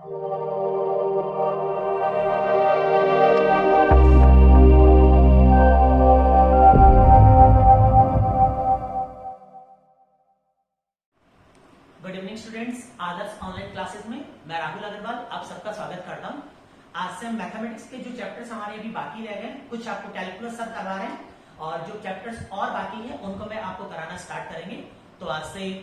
Good evening students, आदर्श online classes में मैं राहुल अग्रवाल आप सबका स्वागत करता हूं। आज से हम मैथमेटिक्स के जो चैप्टर्स हमारे अभी बाकी रह गए, कुछ आपको कैलकुलस सब करवा रहे हैं और जो चैप्टर्स और बाकी है उनको मैं आपको कराना स्टार्ट करेंगे। तो आज से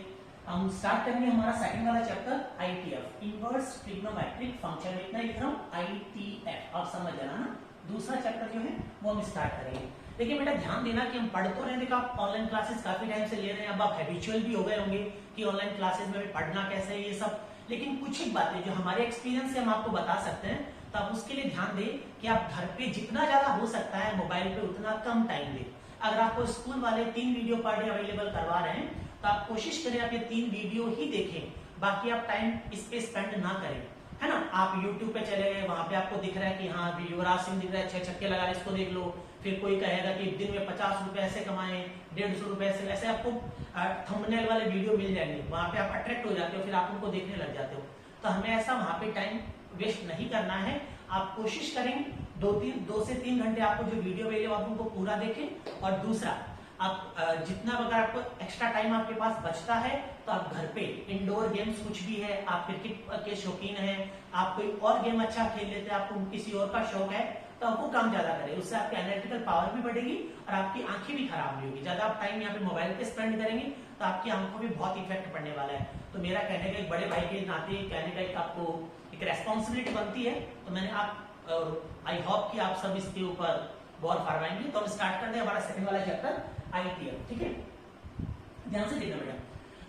हम स्टार्ट करेंगे हमारा सेकंड वाला chapter ITF, inverse trigonometric function. इतना लिख रहा हूँ आईटीएफ, आप समझ जाना ना। दूसरा चैप्टर जो है वो हम स्टार्ट करेंगे। देखिए बेटा, ध्यान देना कि हम पढ़ तो रहे हैं, आप ऑनलाइन क्लासेस काफी टाइम से ले रहे हैं, अब आप हैबिचुअल भी हो गए होंगे कि ऑनलाइन क्लासेस में पढ़ना कैसे है ये सब। लेकिन कुछ एक बातें जो हमारे एक्सपीरियंस से हम आपको बता सकते हैं, तो आप उसके लिए ध्यान दें कि आप घर पे जितना ज्यादा हो सकता है मोबाइल पे उतना कम टाइम दें। अगर आपको स्कूल वाले 3 वीडियो पर डे अवेलेबल करवा रहे हैं तो आप कोशिश करें आप ये 3 वीडियो ही देखें, बाकी आप टाइम इस पे स्पेंड ना करें, है ना। आप YouTube पे चले गए, वहां पे आपको दिख रहा है कि हाँ युवराज सिंह दिख रहा है, 6 छक्के लगा रहे, इसको देख लो। फिर कोई कहेगा कि दिन में 50 रुपए ऐसे कमाए, 150 रुपए ऐसे आपको थंबनेल वाले वीडियो मिल जाएंगे, वहां पे आप अट्रैक्ट हो जाते हो, फिर आप उनको देखने लग जाते हो। तो हमें ऐसा वहां पे टाइम वेस्ट नहीं करना है। आप कोशिश करें 2 से 3 घंटे आपको जो वीडियो मिले आप उनको पूरा देखें। और दूसरा, आप जितना अगर आपको एक्स्ट्रा टाइम आपके पास बचता है तो आप घर पे इंडोर गेम्स कुछ भी है, आप क्रिकेट के शौकीन हैं, आप कोई और गेम अच्छा खेल लेते हैं, आपको किसी और का शौक है, तो आपको काम ज्यादा करें। उससे आपकी एनालिटिकल पावर भी बढ़ेगी और आपकी आंखें भी खराब नहीं होगी। ज्यादा आप टाइम यहाँ पे मोबाइल पे स्पेंड करेंगे तो आपकी आंखों पे बहुत इफेक्ट पड़ने वाला है। तो मेरा कहने का एक बड़े भाई के नाते कहने का एक आपको एक रेस्पॉन्सिबिलिटी बनती है, तो मैंने आप आई होप कि आप सब इसके ऊपर गौर फरमाएंगे। तो हम स्टार्ट करते हैं हमारा सेकंड वाला चैप्टर आईटीएफ, ठीक है। ध्यान से देखना बेटा,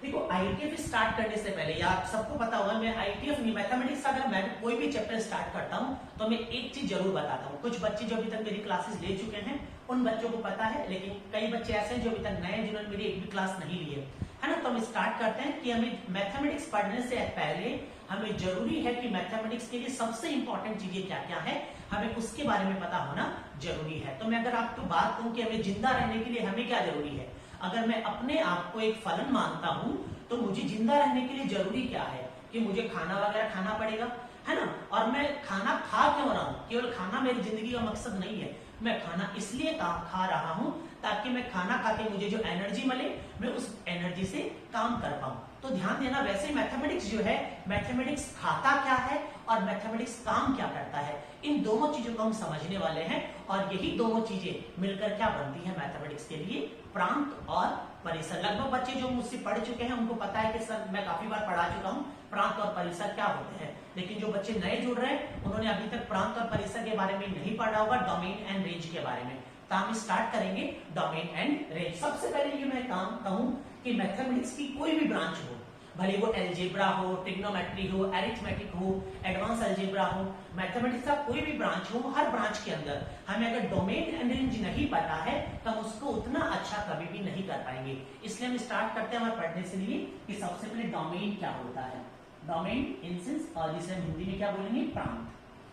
देखो आईटीएफ स्टार्ट करने से पहले या आप सबको पता होगा, मैं आईटीएफ नहीं मैथमेटिक्स का अगर मैं कोई भी चैप्टर स्टार्ट करता हूं तो मैं एक चीज जरूर बताता हूं। कुछ बच्चे जो अभी तक मेरी क्लासेस ले चुके हैं उन बच्चों को पता है, लेकिन कई बच्चे ऐसे हैं जो अभी तक नए हैं जिन्होंने मेरी एक भी क्लास नहीं ली है ना। तो हम स्टार्ट करते हैं कि हमें मैथमेटिक्स पढ़ने से पहले हमें जरूरी है कि मैथमेटिक्स के लिए सबसे इंपॉर्टेंट चीजें क्या क्या है, हमें उसके बारे में पता होना जरूरी है। तो मैं अगर आपको बात कहूं कि हमें जिंदा रहने के लिए हमें क्या जरूरी है, अगर मैं अपने आप को एक फलन मानता हूं तो मुझे जिंदा रहने के लिए जरूरी क्या है कि मुझे खाना वगैरह खाना पड़ेगा, है ना। और मैं खाना खा क्यों रहा हूं, केवल खाना मेरी जिंदगी का मकसद नहीं है। मैं खाना इसलिए खा रहा हूं ताकि मैं खाना खा के मुझे जो एनर्जी मिले मैं उस एनर्जी से काम कर पाऊं। तो ध्यान देना, वैसे मैथमेटिक्स जो है, मैथमेटिक्स खाता क्या है और मैथमेटिक्स काम क्या करता है, इन दोनों चीजों को हम समझने वाले हैं। और यही दोनों चीजें मिलकर क्या बनती है मैथमेटिक्स के लिए, प्रांत और परिसर। लगभग बच्चे जो मुझसे पढ़ चुके हैं उनको पता है कि सर मैं काफी बार पढ़ा चुका हूं प्रांत और परिसर क्या होते हैं। लेकिन जो बच्चे नए जुड़ रहे हैं उन्होंने अभी तक प्रांत और परिसर के बारे में नहीं पढ़ा होगा, डोमेन एंड रेंज के बारे में। तो हम स्टार्ट करेंगे डोमेन एंड रेंज। सबसे पहले ये मैं काम कहूं कि मैथमेटिक्स की कोई भी ब्रांच हो, भले वो अलजेब्रा हो, ट्रिग्नोमेट्री हो, अरिथमेटिक हो, एडवांस अलजेब्रा हो, मैथमेटिक्स का कोई भी ब्रांच हो, हर ब्रांच के अंदर हमें अगर डोमेन एंड रेंज नहीं पता है तो हम उसको उतना अच्छा कभी भी नहीं कर पाएंगे। इसलिए हम स्टार्ट करते हैं हमारे पढ़ने से लिए कि सबसे पहले डोमेन क्या होता है। डोमेन इन सेंस, और जिसे हम हिंदी में क्या बोलेंगे, प्रांत,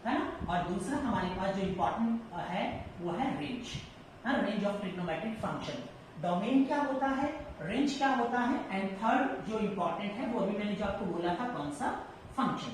है ना। और दूसरा हमारे पास जो इंपॉर्टेंट है वो है range, range of trigonometric function. Domain क्या होता है, रेंज क्या होता है, एंड थर्ड जो इंपॉर्टेंट है वो अभी मैंने जो आपको बोला था, कौन सा, फंक्शन।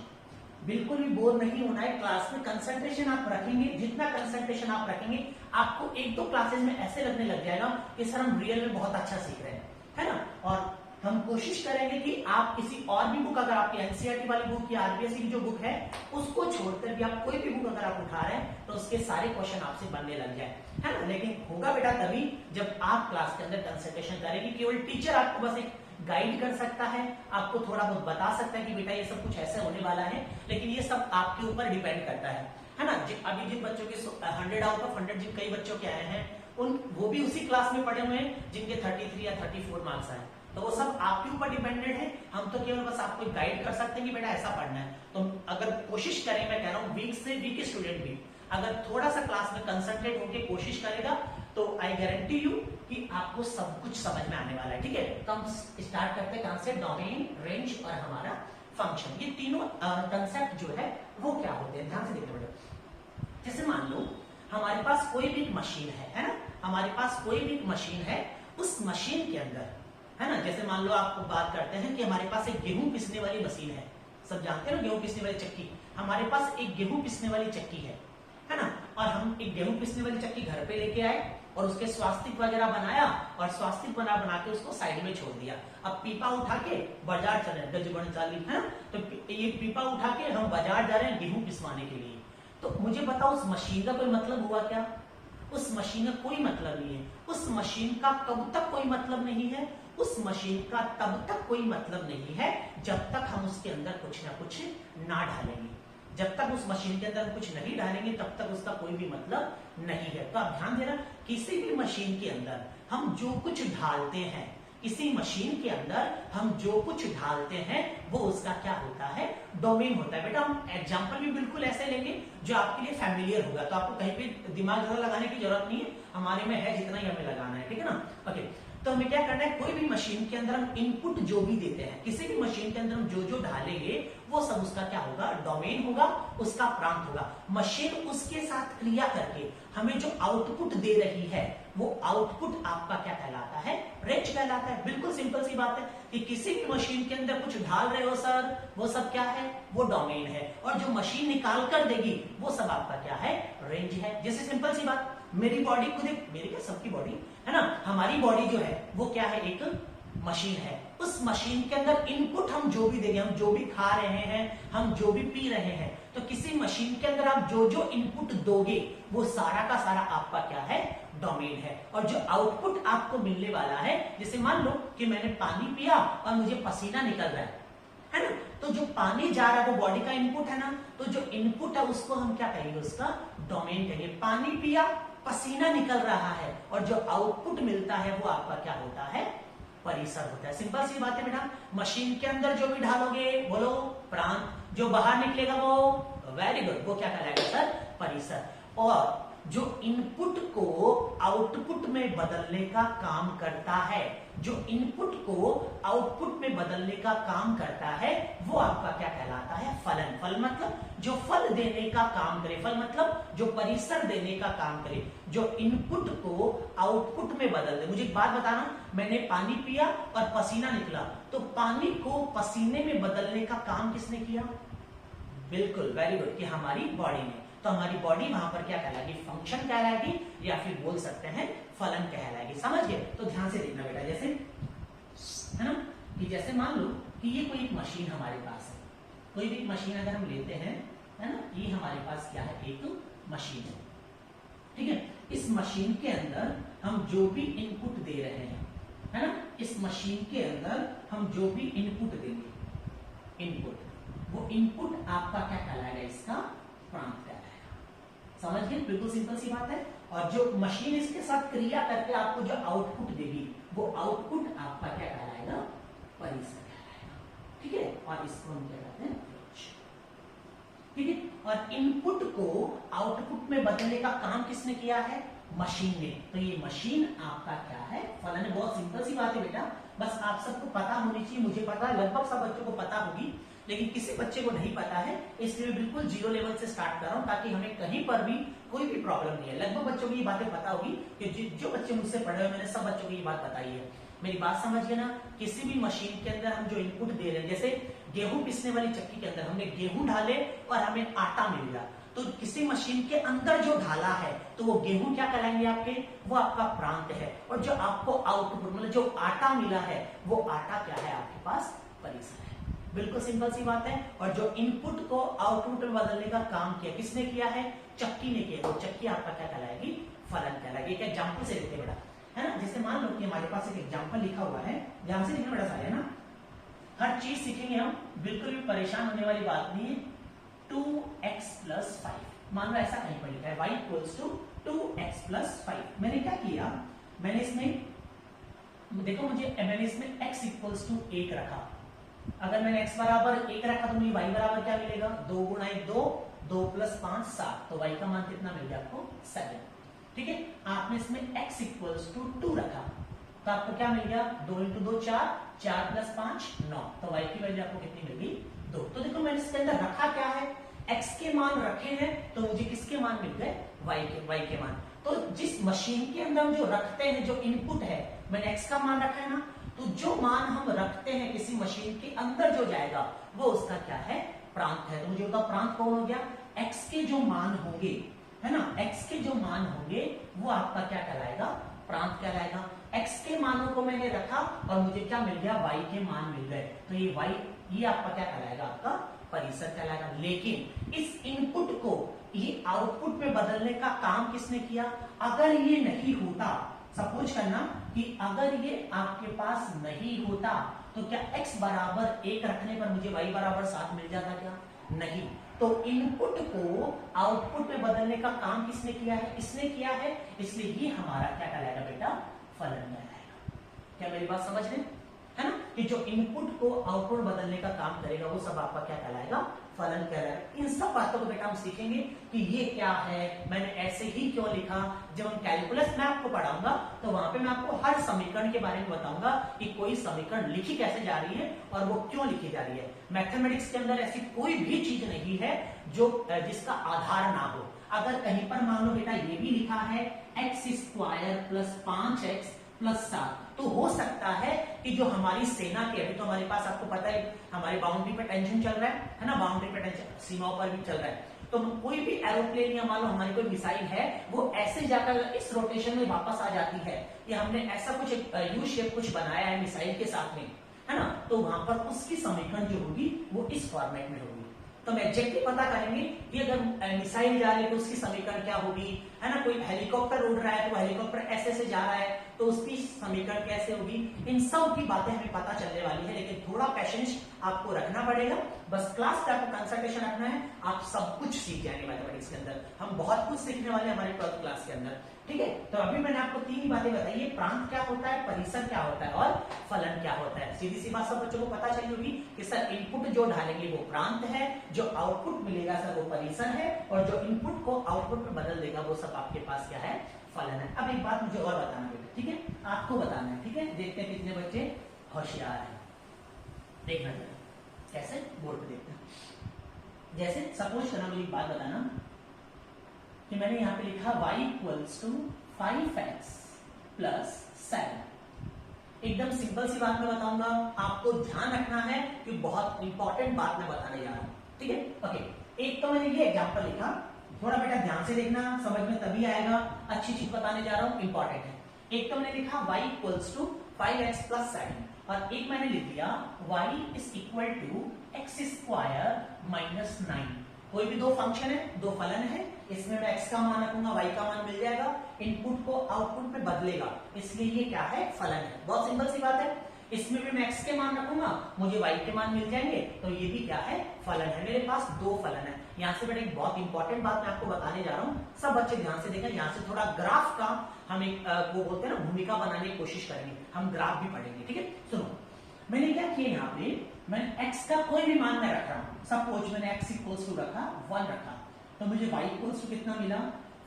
बिल्कुल भी बोर नहीं होना है, क्लास में कंसंट्रेशन आप रखेंगे, जितना कंसंट्रेशन आप रखेंगे आपको 1-2 क्लासेस में ऐसे लगने लग जाएगा कि सर हम रियल में बहुत अच्छा सीख रहे हैं, है ना। और हम कोशिश करेंगे कि आप किसी और भी बुक, अगर आपकी एनसीईआरटी वाली बुक या आरबीएससी की जो बुक है उसको छोड़कर भी आप कोई भी बुक अगर आप उठा रहे हैं तो उसके सारे क्वेश्चन आपसे बनने लग जाए, है ना। लेकिन होगा बेटा तभी जब आप क्लास के अंदर कंसंट्रेशन करेंगे। केवल टीचर आपको बस एक गाइड कर सकता है, आपको थोड़ा बहुत बता सकता है कि बेटा ये सब कुछ ऐसे होने वाला है, लेकिन ये सब आपके ऊपर डिपेंड करता है ना। अभी जिन बच्चों के 100 आउट ऑफ 100 जिन कई बच्चों के आए हैं वो भी उसी क्लास में पढ़े हुए हैं जिनके 33 या 34 मार्क्स आए, तो वो सब आपके ऊपर डिपेंडेंट है। हम तो केवल बस आपको गाइड कर सकते हैं कि बेटा ऐसा पढ़ना है। तो अगर कोशिश करें, मैं कह रहा हूँ वीक से वीक स्टूडेंट भी अगर थोड़ा सा क्लास में कंसंट्रेट होकर कोशिश करेगा तो आई गारंटी यू कि आपको सब कुछ समझ में आने वाला है, ठीक है। तो हम स्टार्ट करते हैं कहां से, डोमेन, रेंज और हमारा फंक्शन। ये तीनों कंसेप्ट जो है वो क्या होते हैं, ध्यान से देखते बेटा। जैसे मान लो हमारे पास कोई भी मशीन है ना, हमारे पास कोई भी मशीन है, उस मशीन के अंदर, है ना, जैसे मान लो आपको बात करते हैं कि हमारे पास एक गेहूं पिसने वाली मशीन है, सब जानते हैं ना गेहूं पीसने वाली चक्की। हमारे पास एक गेहूं पीसने वाली चक्की है ना, और हम एक गेहूं पीसने वाली चक्की घर पे लेके आए और उसके स्वास्तिक वगैरह बनाया और स्वास्तिक बना के उसको साइड में छोड़ दिया। अब पीपा उठा के बाजार चले गजबन चाली है, तो ये पीपा उठा के हम बाजार जा रहे हैं गेहूं पिसवाने के लिए। तो मुझे बताओ उस मशीन का कोई मतलब हुआ क्या? उस मशीन का कोई मतलब नहीं है। उस मशीन का कब तक कोई मतलब नहीं है? उस मशीन का तब तक कोई मतलब नहीं है जब तक हम उसके अंदर कुछ ना कुछ ना डालेंगे। जब तक उस मशीन के अंदर कुछ नहीं डालेंगे तब तक उसका कोई भी मतलब नहीं है। तो आप ध्यान देना, किसी भी मशीन के अंदर हम जो कुछ डालते हैं, किसी मशीन के अंदर हम जो कुछ डालते हैं वो उसका क्या होता है? डोमेन होता है। बेटा हम एग्जांपल भी बिल्कुल ऐसे लेंगे जो आपके लिए फैमिलियर होगा, तो आपको कहीं पे दिमाग ज्यादा लगाने की जरूरत नहीं है, हमारे में है जितना ही हमें लगाना है, ठीक है ना। ओके, तो हमें क्या करना है, कोई भी मशीन के अंदर हम इनपुट जो भी देते हैं, किसी भी मशीन के अंदर हम जो जो डालेंगे वो सब उसका क्या होगा? डोमेन होगा, उसका प्रांत होगा। मशीन उसके साथ क्रिया करके हमें जो आउटपुट दे रही है वो आउटपुट आपका क्या कहलाता है? रेंज कहलाता है। बिल्कुल सिंपल सी बात है कि किसी भी मशीन के अंदर कुछ डाल रहे हो सर, वो सब क्या है? वो डोमेन है, और जो मशीन निकाल कर देगी वो सब आपका क्या है? रेंज है। जैसे सिंपल सी बात, मेरी बॉडी खुद एक, मेरी क्या सबकी बॉडी है ना, हमारी बॉडी जो है वो क्या है? एक मशीन है। उस मशीन के अंदर इनपुट हम जो भी देंगे, हम जो भी खा रहे हैं, हम जो भी पी रहे हैं, तो किसी मशीन के अंदर आप जो जो इनपुट दोगे वो सारा का सारा आपका क्या है? डोमेन है। और जो आउटपुट आपको मिलने वाला है, जैसे मान लो कि मैंने पानी पिया और मुझे पसीना निकल रहा है ना, तो जो पानी जा रहा है वो बॉडी का इनपुट है ना, तो जो इनपुट है उसको हम क्या कहेंगे? उसका डोमेन कहेंगे। पानी पिया, पसीना निकल रहा है, और जो आउटपुट मिलता है वो आपका क्या होता है? परिसर होता है। सिंपल सी बात है बेटा, मशीन के अंदर जो भी डालोगे, बोलो प्रांत, जो बाहर निकलेगा वो, वेरी गुड, वो क्या कहलाएगा सर? परिसर। और जो इनपुट को आउटपुट में बदलने का काम करता है, जो इनपुट को आउटपुट में बदलने का काम करता है वो आपका क्या कहलाता है? फलन। फल मतलब जो फल देने का काम करे, फल मतलब जो परिसर देने का काम करे, जो इनपुट को आउटपुट में बदल दे। मुझे एक बात बताना, मैंने पानी पिया और पसीना निकला, तो पानी को पसीने में बदलने का काम किसने किया? बिल्कुल, वेरी गुड, कि हमारी बॉडी ने। तो हमारी बॉडी वहां पर क्या कहलाएगी? फंक्शन कहलाएगी, या फिर बोल सकते हैं फलन कहलाएगी। समझ गए? तो ध्यान से देखना बेटा, जैसे है ना, कि जैसे मान लो कि ये कोई एक मशीन हमारे पास है, कोई भी मशीन अगर हम लेते हैं, है ना, ये हमारे पास क्या है? एक मशीन है, ठीक है। इस मशीन के अंदर हम जो भी इनपुट दे रहे हैं, है ना, इस मशीन के अंदर हम जो भी इनपुट देंगे, इनपुट, वो इनपुट आपका क्या कहलाएगा? इसका प्रांत कहलाएगा। समझ गए? बिल्कुल सिंपल सी बात है। और जो मशीन इसके साथ क्रिया करके आपको जो आउटपुट देगी वो आउटपुट आपका क्या कहलाएगा? परिसर कहलाएगा, ठीक है। और इसको हम क्या कहते हैं? ठीक है। और इनपुट को आउटपुट में बदलने का काम किसने किया है? मशीन ने। तो ये मशीन आपका क्या है? फलन है। बहुत सिंपल सी बात है बेटा, बस आप सबको पता होनी चाहिए। मुझे पता है लगभग सब बच्चों को पता होगी, लेकिन किसी बच्चे को नहीं पता है, इसलिए बिल्कुल जीरो लेवल से स्टार्ट कर रहा हूं ताकि हमें कहीं पर भी कोई भी प्रॉब्लम नहीं है। लगभग बच्चों को ये बातें पता होगी कि जो बच्चे मुझसे पढ़े हुए, मैंने सब बच्चों को ये बात बताई है। मेरी बात समझिए ना, किसी भी मशीन के अंदर हम जो इनपुट दे रहे हैं, जैसे गेहूं पिसने वाली चक्की के अंदर हमने गेहूं डाले और हमें आटा मिल गया, तो किसी मशीन के अंदर जो ढाला है तो वो गेहूं क्या कहलाएंगे आपके? वो आपका प्रांत है। और जो आपको आउटपुट मतलब जो आटा मिला है वो आटा क्या है आपके पास? परिसर है। बिल्कुल सिंपल सी बात है। और जो इनपुट को आउटपुट में बदलने का काम किया, किसने किया है? चक्की ने किया। तो चक्की आपका क्या कहलाएगी? फलन कहलाएगी। एक एग्जाम्पल से देखते बेटा, है ना, जैसे मान लो कि हमारे पास एक एग्जाम्पल लिखा हुआ है, ध्यान से देखना बेटा सारे, है ना, हर चीज सीखेंगे हम, बिल्कुल भी परेशान होने वाली बात नहीं है। 2x + 5, मान लो ऐसा कहीं पर लिखा है y = 2x + 5। मैंने क्या किया, मैंने इसमें देखो, मैंने इसमें x = 1 रखा। अगर मैंने x बराबर 1 रखा तो मुझे y बराबर क्या मिलेगा? 2 × 1 2, 2 + 5 7, तो y का मान कितना मिल गया आपको? 7। ठीक है। आपने इसमें x = 2 रखा तो आपको क्या मिल गया? 2 × 2 4, 4 + 5 9, तो y की वैल्यू आपको कितनी मिल गई? 2। तो देखो मैंने इसके अंदर रखा क्या है? x के मान रखे हैं, तो मुझे किसके मान मिल गए? y के मान। तो जिस मशीन के अंदर हम जो रखते हैं, जो इनपुट है, मैंने x का मान रखा है ना, तो जो मान हम रखते हैं किसी मशीन के अंदर जो जाएगा वो उसका क्या है, प्रांत है। तो मुझे उसका प्रांत कौन हो गया, x के जो मान होंगे, है ना, x के जो मान होंगे वो आपका क्या कहलाएगा, प्रांत कहलाएगा। x के मानों को मैंने रखा और मुझे क्या मिल गया, y के मान मिल गए, तो ये y ये आपका क्या कहलाएगा, आपका परिसर कहलाएगा। लेकिन इस इनपुट को ये आउटपुट में बदलने का काम किसने किया, अगर ये नहीं होता, सपोज करना कि अगर ये आपके पास नहीं होता तो क्या x बराबर 1 रखने पर मुझे y बराबर 7 मिल जाता क्या, नहीं। तो इनपुट को आउटपुट में बदलने का काम किसने किया है, इसने किया है, इसलिए ये हमारा क्या कहलाएगा बेटा, फलन कहलाएगा। क्या मेरी बात समझ रहे है ना, कि जो इनपुट को आउटपुट बदलने का काम करेगा वो सब आपका क्या कहलाएगा, फलन कहलाएगा। इन सब बातों को बेटा हम सीखेंगे कि ये क्या है, मैंने ऐसे ही क्यों लिखा। जब हम कैलकुलस में आपको पढ़ाऊंगा तो वहां पे मैं आपको हर समीकरण के बारे में बताऊंगा कि कोई समीकरण लिखी कैसे जा रही है और वो क्यों लिखी जा रही है। मैथमेटिक्स के अंदर ऐसी कोई भी चीज नहीं है जो जिसका आधार ना हो। अगर कहीं पर मान लो बेटा ये भी लिखा है x² + 5x + 7, तो हो सकता है कि जो हमारी सेना के, अभी तो हमारे पास आपको पता है हमारे बाउंड्री पे टेंशन चल रहा है ना, बाउंड्री पे टेंशन सीमाओं पर भी चल रहा है, तो कोई भी एरोप्लेन या मान लो हमारी कोई मिसाइल है वो ऐसे जाकर इस रोटेशन में वापस आ जाती है, या हमने ऐसा कुछ यू शेप कुछ बनाया है मिसाइल के साथ में, है ना, तो वहां पर उसकी समीकरण जो होगी वो इस फॉर्मेट में होगी। तो हम एग्जैक्टली पता करेंगे कि अगर मिसाइल जा रही है तो उसकी समीकरण क्या होगी, है ना, कोई हेलीकॉप्टर उड़ रहा है तो हेलीकॉप्टर ऐसे से जा रहा है तो उसकी समीकरण कैसे होगी। इन सब की बातें हमें पता चलने वाली है, लेकिन थोड़ा पेशेंस आपको रखना पड़ेगा। बस क्लास पे आपको कंसंट्रेशन रखना है, आप सब कुछ सीख जाएंगे मैथमेटिक्स के अंदर। हम बहुत कुछ सीखने वाले हैं हमारे 12th क्लास के अंदर, ठीक है। तो अभी मैंने आपको 3 ही बातें बताई है, प्रांत क्या होता है, परिसर क्या होता है और फलन क्या होता है। सीधी सी बात सब बच्चों को पता चली होगी कि सर इनपुट जो डालेंगे वो प्रांत है, जो आउटपुट मिलेगा सर वो परिसर है, और जो इनपुट को आउटपुट में बदल देगा वो सब आपके पास क्या है, फलन है। अब एक बात मुझे और बताना बेटा, ठीक है, आपको बताना है, ठीक है। देखते हैं कितने बच्चे होशियार हैं, देखना जरा कैसे, बोर्ड पे देखते हैं। जैसे सपोज करना, मुझे एक बात बताना कि मैंने यहाँ पे लिखा y = 5x + 7। एकदम सिंपल सी बात मैं बताऊंगा, आपको ध्यान रखना है कि बहुत इंपॉर्टेंट बात मैं बताने जा रहा हूं, ठीक है। ओके, एक तो मैंने ये एग्जांपल लिखा, थोड़ा बेटा ध्यान से देखना, समझ में तभी आएगा, अच्छी चीज बताने जा रहा हूं, इंपॉर्टेंट है। एक तो मैंने लिखा y = 5x + 7, और एक मैंने लिख दिया y = x² - 9। कोई भी दो फंक्शन है, दो फलन है, इसमें मैं x का मान रखूंगा, y का मान मिल जाएगा, इनपुट को आउटपुट में बदलेगा, इसलिए ये क्या है, फलन है। बहुत सिंपल सी बात है। इसमें भी मैं x के मान रखूंगा, मुझे y के मान मिल जाएंगे, तो ये भी क्या है, फलन है। मेरे पास दो फलन है। यहाँ से बेटा एक बहुत इंपॉर्टेंट बात मैं आपको बताने जा रहा हूँ, सब बच्चे ध्यान से देखें। यहाँ से थोड़ा ग्राफ का हम एक वो बोलते हैं ना, भूमिका बनाने की कोशिश करेंगे, हम ग्राफ भी पढ़ेंगे, ठीक है। सुनो, मैंने क्या किया, यहाँ पे मैंने x का कोई भी मान मैं रख रहा हूँ। सपोज मैंने x = रखा 1 रखा, तो मुझे y = कितना मिला,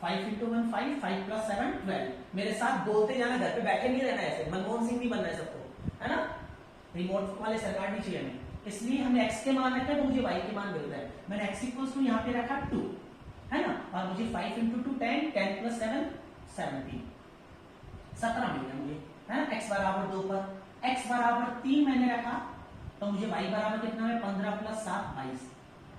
5 × 1 5, 5 + 7 12। मेरे साथ बोलते जाना, घर पे बैठे नहीं रहना, ऐसे मनमोहन सिंह नहीं बनना है सबको, है ना, रिमोट वाले सरकार नहीं चाहिए हमें। इसलिए हमने x के मान रखे तो मुझे y के मान मिल रहा है। मैंने x = यहाँ पे रखा 2, है ना, और मुझे 5 × 2 10, 10 + 7 17, 17 मिल गया मुझे, है ना। x = 2 पर x = 3 मैंने रखा, तो मुझे y = कितना है, 15 + 7 22।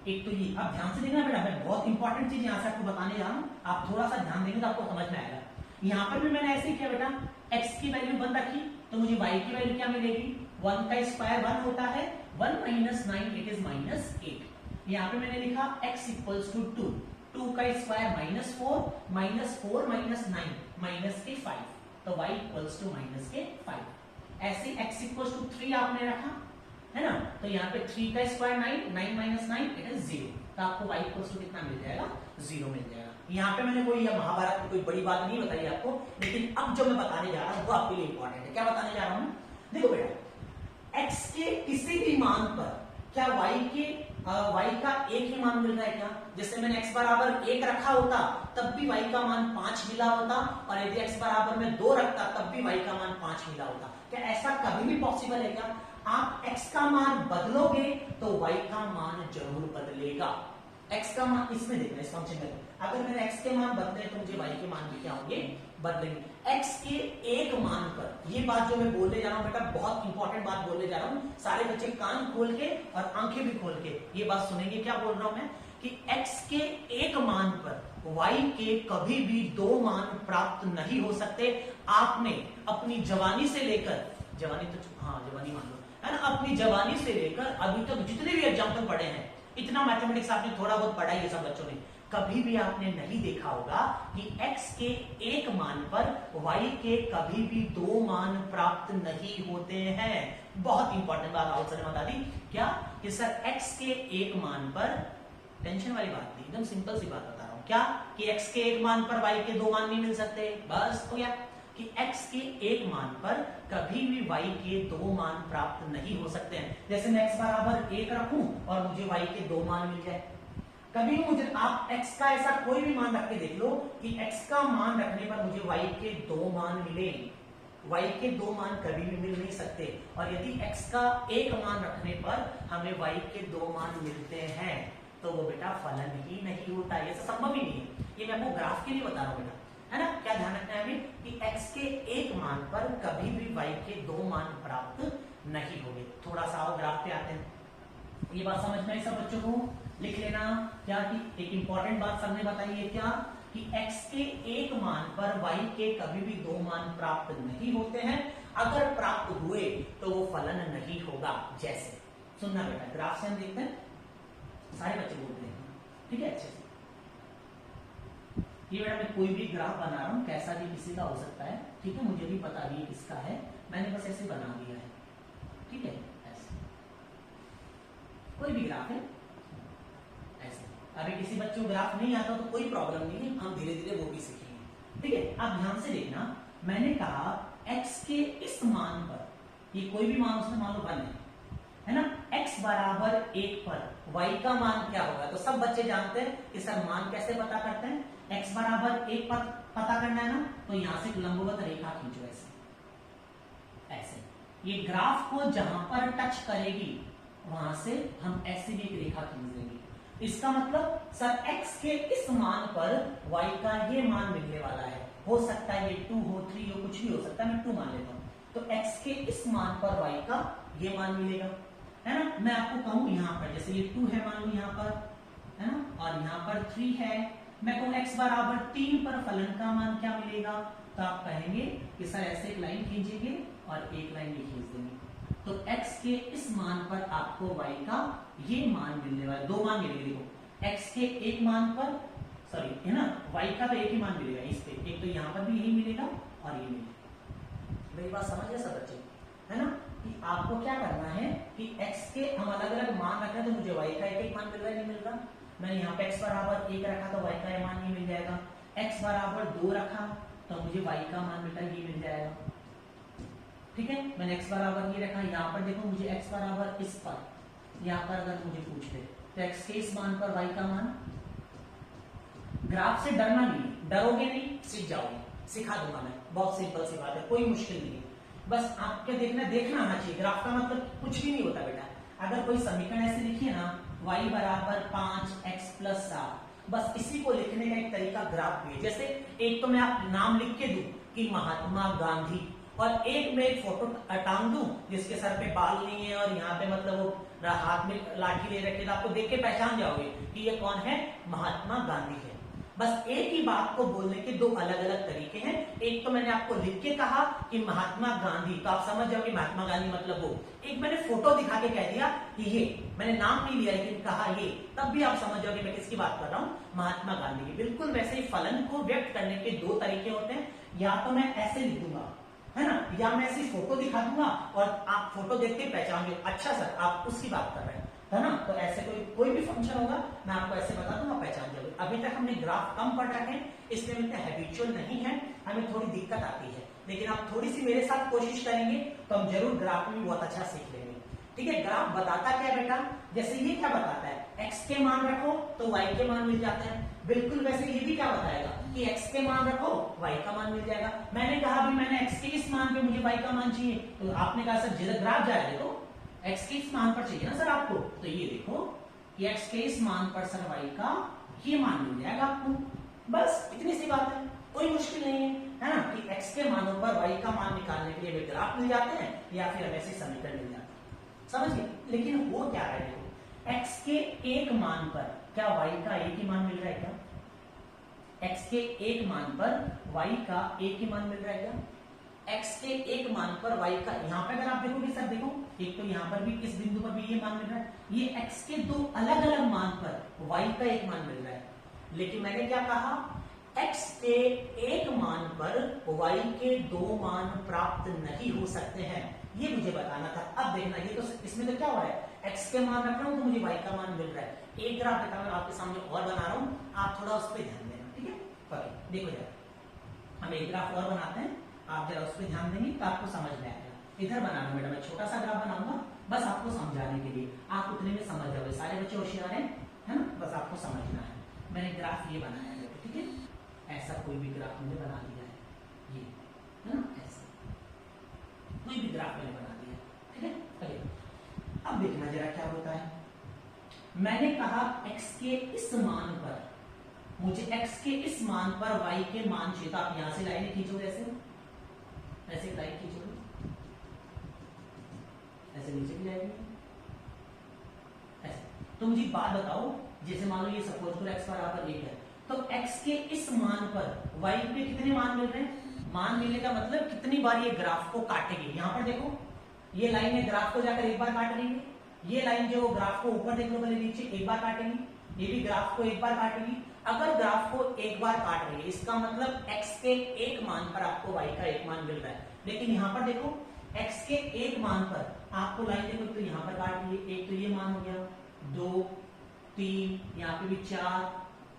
एक तो ये, अब ध्यान से देखना बेटा, मैं बहुत इंपॉर्टेंट चीज यहाँ से आपको बताने जा रहा हूँ, आप थोड़ा सा ध्यान देंगे तो आपको समझ में आएगा। यहाँ पर भी मैंने ऐसे ही किया बेटा, x की वैल्यू 1 रखी, तो मुझे y की वैल्यू क्या मिलेगी, 1 का स्क्वायर 1 होता है, 1 - 9 इट इज -8। यहाँ पे मैंने लिखा x = 2, 2 का स्क्वायर -4, -4 - 9 -5, तो y = -5। ऐसे x = 3 आपने रखा, है ना, तो यहाँ पे 3 का स्क्वायर 9, 9 - 9 इट इज 0, तो आपको y = कितना मिल जाएगा, 0 मिल जाएगा। यहाँ पे मैंने कोई महाभारत की कोई बड़ी बात नहीं बताई आपको, लेकिन अब जो मैं बताने जा रहा हूँ वो आपके लिए इंपॉर्टेंट है। क्या बताने जा रहा हूँ, देखो बेटा, x के किसी भी मान पर क्या y का एक ही मान मिल रहा है क्या। जैसे मैंने x = 1 रखा होता तब भी y का मान 5 मिला होता, और यदि x = 2 रखता तब भी y का मान 5 मिला होता। क्या ऐसा कभी भी पॉसिबल है क्या। आप x का मान बदलोगे तो y का मान जरूर बदलेगा। x का मान इसमें देखना, इस फंक्शन में अगर मेरे x के मान बदले तो मुझे y के मान भी क्या होंगे, बदलेंगे। x के एक मान पर, ये बात जो मैं बोलने जा रहा हूं बेटा बहुत इंपॉर्टेंट बात बोलने जा रहा हूं, सारे बच्चे कान खोल के और आंखें भी खोल के ये बात सुनेंगे। क्या बोल रहा हूं मैं कि x के एक मान पर y के कभी भी दो मान प्राप्त नहीं हो सकते। आपने अपनी जवानी से लेकर, जवानी तो हाँ जवानी मान लो है ना, अपनी जवानी से लेकर अभी तक जितने भी एग्जाम्पल पढ़े हैं, इतना मैथमेटिक्स आपने थोड़ा बहुत पढ़ा ही है सब बच्चों ने, कभी भी आपने नहीं देखा होगा कि x के एक मान पर y के कभी भी दो मान प्राप्त नहीं होते हैं। बहुत इंपॉर्टेंट बात राहुल सर ने बता दी, क्या कि सर x के एक मान पर, टेंशन वाली बात नहीं, एकदम सिंपल सी बात बता रहा हूं, क्या कि x के एक मान पर y के दो मान नहीं मिल सकते। बस हो गया कि x के एक मान पर कभी भी y के दो मान प्राप्त नहीं हो सकते हैं। जैसे मैं x बराबर 1 रखूं और मुझे y के दो मान मिल जाए, कभी मुझे आप x का ऐसा कोई भी मान रख के देख लो कि x का मान रखने पर मुझे y के दो मान मिले, y के दो मान कभी भी मिल नहीं सकते। और यदि x का एक मान रखने पर हमें y के दो मान मिलते हैं तो वो बेटा फलन ही नहीं होता, ये संभव ही नहीं है। ये मैं आपको ग्राफ के लिए बता रहा हूं बेटा, है ना। क्या ध्यान रखना है हमें कि x के एक मान पर कभी भी y के दो मान प्राप्त नहीं होंगे। थोड़ा सा और ग्राफ पे आते हैं, ये बात समझ में आई सब बच्चों को, लिख लेना क्या कि एक इंपॉर्टेंट बात सबने बताई है, क्या कि x के एक मान पर y के कभी भी दो मान प्राप्त नहीं होते हैं, अगर प्राप्त हुए तो वो फलन नहीं होगा। जैसे सुनना बेटा, ग्राफ से हम देखते हैं, सारे बच्चे बोलते हैं, ठीक है अच्छे से। ये बेटा मैं कोई भी ग्राफ बना रहा हूं, कैसा भी किसी का हो सकता है, ठीक है, मुझे भी पता नहीं किसका है, मैंने बस ऐसे बना दिया है, ठीक है ऐसे कोई भी ग्राफ है ऐसे। अभी किसी बच्चे को ग्राफ नहीं आता तो कोई प्रॉब्लम नहीं है, हम धीरे धीरे वो भी सीखेंगे, ठीक है। आप ध्यान से देखना, मैंने कहा x के इस मान पर, ये कोई भी मान उसमें मान लो 1 है ना, x बराबर 1 पर y का मान क्या होगा। तो सब बच्चे जानते हैं कि सर मान कैसे पता करते हैं, x बराबर 1 पर पता करना है ना, तो यहां से एक लंबवत रेखा खींचो ऐसे ऐसे, ये ग्राफ को जहां पर टच करेगी वहां से हम ऐसे भी एक रेखा खींच देंगे। इसका मतलब सर x के इस मान पर y का ये मान मिलने वाला है, हो सकता है ये 2 हो 3 हो कुछ भी हो सकता है, मैं 2 मान लेता हूं। तो x के इस मान पर y का ये मान मिलेगा, है ना। मैं आपको कहूं यहां पर जैसे ये 2 है मान लो यहां पर, है ना, और यहां पर 3 है, मैं कहूं x बराबर 3 पर फलन का मान क्या मिलेगा, तो आप कहेंगे कि सर ऐसे एक लाइन खींचेंगे और एक लाइन भी खींच देंगे, तो x के इस मान पर आपको y का ये मान मिलने वाला, दो मान मिलेंगे। देखो x के एक मान पर, सॉरी है ना, y का तो एक ही मान मिलेगा, इस पे एक तो यहाँ पर भी यही मिलेगा और ये मिलेगा। मेरी बात समझ गए सब बच्चे, है ना, कि आपको क्या करना है कि x के हम अलग अलग मान रख रहे हैं तो मुझे y का एक एक मान मिल रहा है, नहीं मिल रहा। मैंने यहाँ पे x बराबर 1 रखा तो y का ये मान नहीं मिल जाएगा, x बराबर 2 रखा तो मुझे y का मान बेटा ये मिल जाएगा, ठीक है। मैंने x बराबर ये रखा, यहाँ पर देखो मुझे x बराबर इस पर, यहाँ पर अगर मुझे पूछ ले तो x के इस मान पर y का मान, ग्राफ से डरना नहीं, डरोगे नहीं सीख जाओगे, सिखा दूंगा मैं, बहुत सिंपल सी बात है, कोई मुश्किल नहीं है, बस आपके देखना आना चाहिए। ग्राफ का मतलब कुछ भी नहीं होता बेटा, अगर कोई समीकरण ऐसे लिखिए ना, y बराबर 5x प्लस 7, बस इसी को लिखने का एक तरीका ग्राफ भी है। जैसे एक तो मैं आप नाम लिख के दूं कि महात्मा गांधी, और एक में एक फोटो टांग दूं जिसके सर पे बाल नहीं है और यहाँ पे मतलब वो हाथ में लाठी ले रखे, तो आपको देख के पहचान जाओगे कि ये कौन है, महात्मा गांधी है। बस एक ही बात को बोलने के दो अलग अलग तरीके हैं। एक तो मैंने आपको लिख के कहा कि महात्मा गांधी, तो आप समझ जाओगे महात्मा गांधी मतलब वो। एक मैंने फोटो दिखा के कह दिया कि ये, मैंने नाम नहीं लिया लेकिन कहा ये, तब भी आप समझ जाओगे मैं किसकी बात कर रहा हूँ, महात्मा गांधी की। बिल्कुल वैसे ही फलन को व्यक्त करने के दो तरीके होते हैं, या तो मैं ऐसे लिख दूंगा, है ना, या मैं ऐसी फोटो दिखा दूंगा और आप फोटो देख के पहचान, अच्छा सर आप उसकी बात कर रहे हैं, है ना। तो ऐसे कोई भी फंक्शन होगा मैं आपको ऐसे बता दूंगा, पहचान जाओगे। अभी तक हमने ग्राफ कम पढ़ रखे हैं, इसलिए इतना हैबिचुअल नहीं है, हमें थोड़ी दिक्कत आती है, लेकिन आप थोड़ी सी मेरे साथ कोशिश करेंगे तो हम जरूर ग्राफ में बहुत अच्छा सीख लेंगे, ठीक है। ग्राफ बताता क्या है बेटा, जैसे ये क्या बताता है, x के मान रखो तो y के मान मिल जाते हैं, बिल्कुल वैसे ये भी क्या बताएगा कि x के मान रखो y का मान मिल जाएगा। मैंने कहा भी मैंने x के इस मान पे मुझे y का मान चाहिए, तो आपने कहा सर जिधर ग्राफ जाए देखो x के इस मान पर चाहिए ना सर आपको, तो ये देखो कि x के इस मान पर सर y का ये मान मिल जाएगा आपको। बस इतनी सी बात है, कोई मुश्किल नहीं है ना, कि x के मानों पर y का मान निकालने के लिए हमें ग्राफ मिल जाते हैं या फिर हमें ऐसे समीकरण मिल जाते हैं, समझ गए। लेकिन वो क्या है, देखो x के एक मान पर क्या y का एक ही मान मिल रहा है क्या? x के एक मान पर y का एक ही मान मिल रहा है क्या? x के एक मान पर y का, यहाँ पे अगर आप देखोगे सर, देखो एक तो यहाँ पर भी इस बिंदु पर भी ये मान मिल रहा है, ये x के दो अलग अलग मान पर y का एक मान मिल रहा है। लेकिन मैंने क्या कहा, x के एक मान पर y के दो मान प्राप्त नहीं हो सकते हैं, ये मुझे बताना था। अब देखना, ये तो इसमें तो क्या हो रहा है, x के मान रख रहा हूं तो मुझे y का मान मिल रहा है। एक ग्राफ देखा मैं आपके सामने और बना रहा हूं, आप थोड़ा उस पर ध्यान देना, ठीक है। देखो जरा, हम एक ग्राफ और बनाते हैं, आप जरा उस पर ध्यान देंगे तो आपको समझ में आएगा। इधर बनाना बेटा, मैं छोटा सा ग्राफ बनाऊंगा बस आपको समझाने के लिए, आप उतने में समझ जाओगे। सारे बच्चे होशियार हैं, है ना, बस आपको समझना है। मैंने ग्राफ ये बनाया है, ठीक है, ऐसा कोई भी ग्राफ मैंने बना दिया है, ये है ना, ऐसा कोई भी ग्राफ मैंने बना दिया, ठीक है। चलिए अब देखना जरा क्या होता है। मैंने कहा x के इस मान पर, मुझे x के इस मान पर y के मान चाहिए, तो आप यहां से लाइन खींचोगे, ऐसे लाइन खींचोगे, ऐसे नीचे भी जाएगी ऐसे। तो मुझे बात बताओ, जैसे मान लो ये सपोज करो x बराबर 1 है, तो x के इस मान पर y पे कितने मान मिल रहे हैं? मान मिलने का मतलब कितनी बार ये ग्राफ को काटेगी। यहां पर देखो ये लाइन है, ग्राफ को जाकर एक बार काट रही है, ये लाइन जो ग्राफ को ऊपर देख लो पहले, नीचे एक बार काटेगी, ये भी ग्राफ को एक बार काटेगी। अगर ग्राफ को एक बार काट रही है, इसका मतलब x के एक मान पर आपको y का एक मान मिल रहा है। लेकिन यहां पर देखो x के एक मान पर आपको लाइन देखो, तो यहां पर काट रही है, एक तो ये मान हो गया, 2 3, यहाँ पे भी 4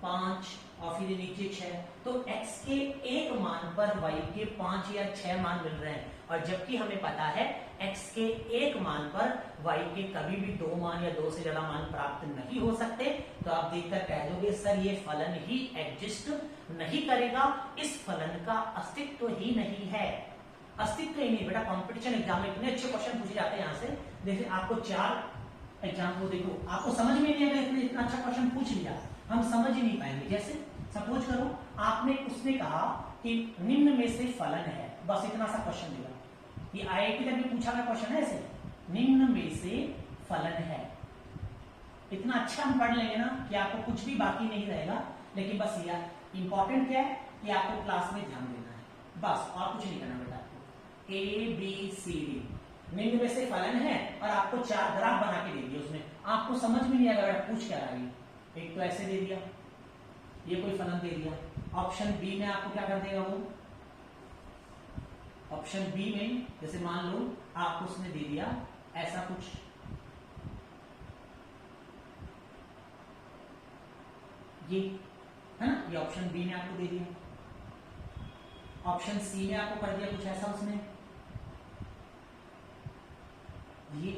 5 और फिर नीचे 6, तो x के एक मान पर y के 5 या 6 मान मिल रहे हैं। और जबकि हमें पता है x के एक मान पर y के कभी भी 2 मान या 2 से ज्यादा मान प्राप्त नहीं हो सकते, तो आप देखकर कह दोगे सर ये फलन ही एग्जिस्ट नहीं करेगा, इस फलन का अस्तित्व ही नहीं है। अस्तित्व ही नहीं बेटा, कंपटीशन एग्जाम में इतने अच्छे क्वेश्चन पूछे जाते हैं यहाँ से। देखिए आपको 4 एग्जाम को देखो, आपको समझ में नहीं आएगा, इतना अच्छा क्वेश्चन पूछ लिया, हम समझ ही नहीं पाएंगे। जैसे सपोज करो आपने उसने कहा कि निम्न में से फलन है, बस इतना सा क्वेश्चन दिया, ये आईआईटी तक भी पूछा गया क्वेश्चन है, ऐसे निम्न में से फलन है। इतना अच्छा हम पढ़ लेंगे ना कि आपको कुछ भी बाकी नहीं रहेगा। लेकिन बस यार इंपॉर्टेंट क्या है कि आपको क्लास में ध्यान देना है, बस और कुछ नहीं करना बेटा। आपको ABCD निम्न में से फलन है और आपको 4 ग्राफ बना के दे दिया, उसमें आपको समझ में नहीं आएगा पूछ क्या रहा है। एक तो ऐसे दे दिया, ये कोई फलन दे दिया, ऑप्शन बी में आपको क्या कर देगा वो, ऑप्शन बी में जैसे मान लो आपको उसने दे दिया ऐसा कुछ, ये है ना, ये ऑप्शन बी में आपको दे दिया, ऑप्शन सी में आपको कर दिया कुछ ऐसा उसने ये,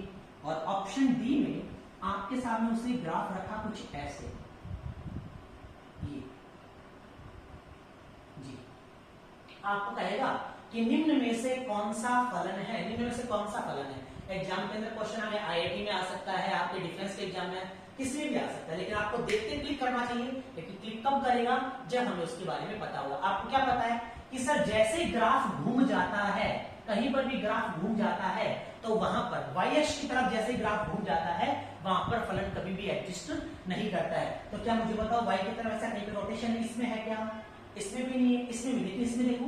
और ऑप्शन डी में आपके सामने उसने ग्राफ रखा कुछ ऐसे, ये जी। आपको कहेगा कि निम्न में से कौन सा फलन है, निम्न में से कौन सा फलन है। एग्जाम के अंदर क्वेश्चन हमें आईआईटी में आ सकता है, आपके डिफेंस के एग्जाम में किसी में भी आ सकता है, लेकिन आपको देखते क्लिक करना चाहिए। लेकिन क्लिक कब करेगा, जब हमें उसके बारे में पता होगा। आपको क्या पता है कि सर जैसे ग्राफ घूम जाता है, कहीं पर भी ग्राफ घूम जाता है, तो वहां पर y अक्ष की तरफ जैसे ग्राफ घूम जाता है, वहां पर फलन कभी भी एग्जिस्ट नहीं करता है। तो क्या मुझे बताओ y की तरफ ऐसा कहीं पे रोटेशन इसमें है क्या, इसमें भी नहीं है, इसमें भी नहीं। इसमें देखो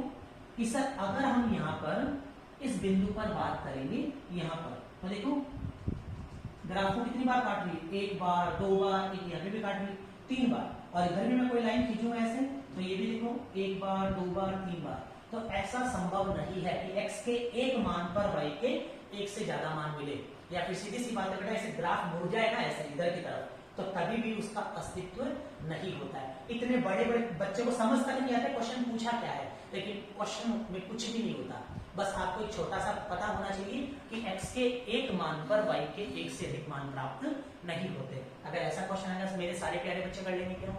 कि सर अगर हम यहाँ पर इस बिंदु पर बात करेंगे, यहाँ पर तो देखो ग्राफ को कितनी बार काट रही है, 1 बार 2 बार, एक यहाँ पे भी काट रही 3 बार, और इधर भी मैं कोई लाइन खींचूंगा ऐसे, तो ये भी देखो 1 बार 2 बार 3 बार। तो ऐसा संभव नहीं है कि x के एक मान पर y के एक से ज्यादा मान मिले, या फिर सीधी सी बात है बेटा, ऐसे ग्राफ मुड़ जाए ना ऐसे इधर की तरफ, तो कभी भी उसका अस्तित्व नहीं होता है। इतने बड़े बड़े बच्चे को समझ तक नहीं आता क्वेश्चन पूछा क्या है, लेकिन क्वेश्चन में कुछ भी नहीं होता। बस आपको एक छोटा सा पता होना चाहिए कि x के एक मान पर y के एक से अधिक मान प्राप्त नहीं होते। अगर ऐसा क्वेश्चन आएगा तो मेरे सारे प्यारे बच्चे कर लेंगे क्या,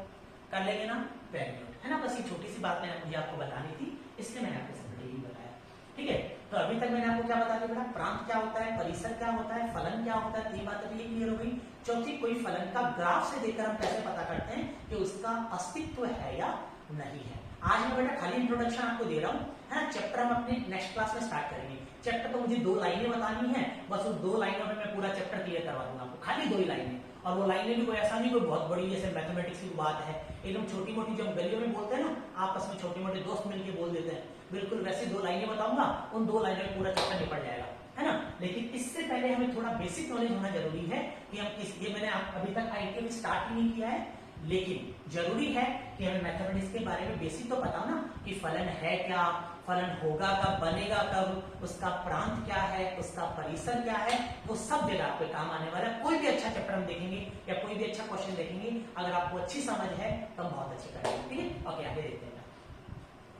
कर लेंगे ना, वेरी गुड, है ना। बस ये छोटी सी बात मैंने मुझे आपको बतानी थी, इसलिए मैंने आपके सामने यही बताया, ठीक है। तो अभी तक मैंने आपको क्या बता दिया बेटा, प्रांत क्या होता है, परिसर क्या होता है, फलन क्या होता है, 3 बातें तो ये क्लियर हो गई। चौथी, कोई फलन का ग्राफ से देखकर हम कैसे पता करते हैं कि उसका अस्तित्व है या नहीं है। आज मैं बेटा खाली इंट्रोडक्शन आपको दे रहा हूँ, है ना। चैप्टर हम अपने नेक्स्ट क्लास में स्टार्ट करेंगे। चैप्टर तो मुझे 2 लाइनें बतानी है, बस उस 2 लाइनों में मैं पूरा चैप्टर क्लियर करवा दूंगा आपको, खाली 2 ही लाइनें। और वो लाइनें भी कोई ऐसा नहीं कोई बहुत बड़ी जैसे मैथमेटिक्स की बात है, एकदम छोटी मोटी जो हम गलियों में बोलते हैं ना, आपस में छोटे मोटे दोस्त मिलके बोल देते हैं, बिल्कुल वैसे 2 लाइनें बताऊंगा, उन 2 लाइनों में पूरा चैप्टर निपट जाएगा, है ना। लेकिन इससे पहले हमें थोड़ा बेसिक नॉलेज होना जरूरी है कि हम ये मैंने अभी तक आईटीआई स्टार्ट ही नहीं किया है, लेकिन जरूरी है कि हमें मैथमेटिक्स के बारे में बेसिक तो पता हो ना, कि फलन है क्या, फलन होगा कब, बनेगा कब, उसका प्रांत क्या है, उसका परिसर क्या है, वो सब जगह आपको काम आने वाला है। कोई भी अच्छा चैप्टर हम देखेंगे या कोई भी अच्छा क्वेश्चन देखेंगे, अगर आपको अच्छी समझ है तो हम बहुत अच्छे करेंगे, ठीक है। ओके, आगे देखते हैं,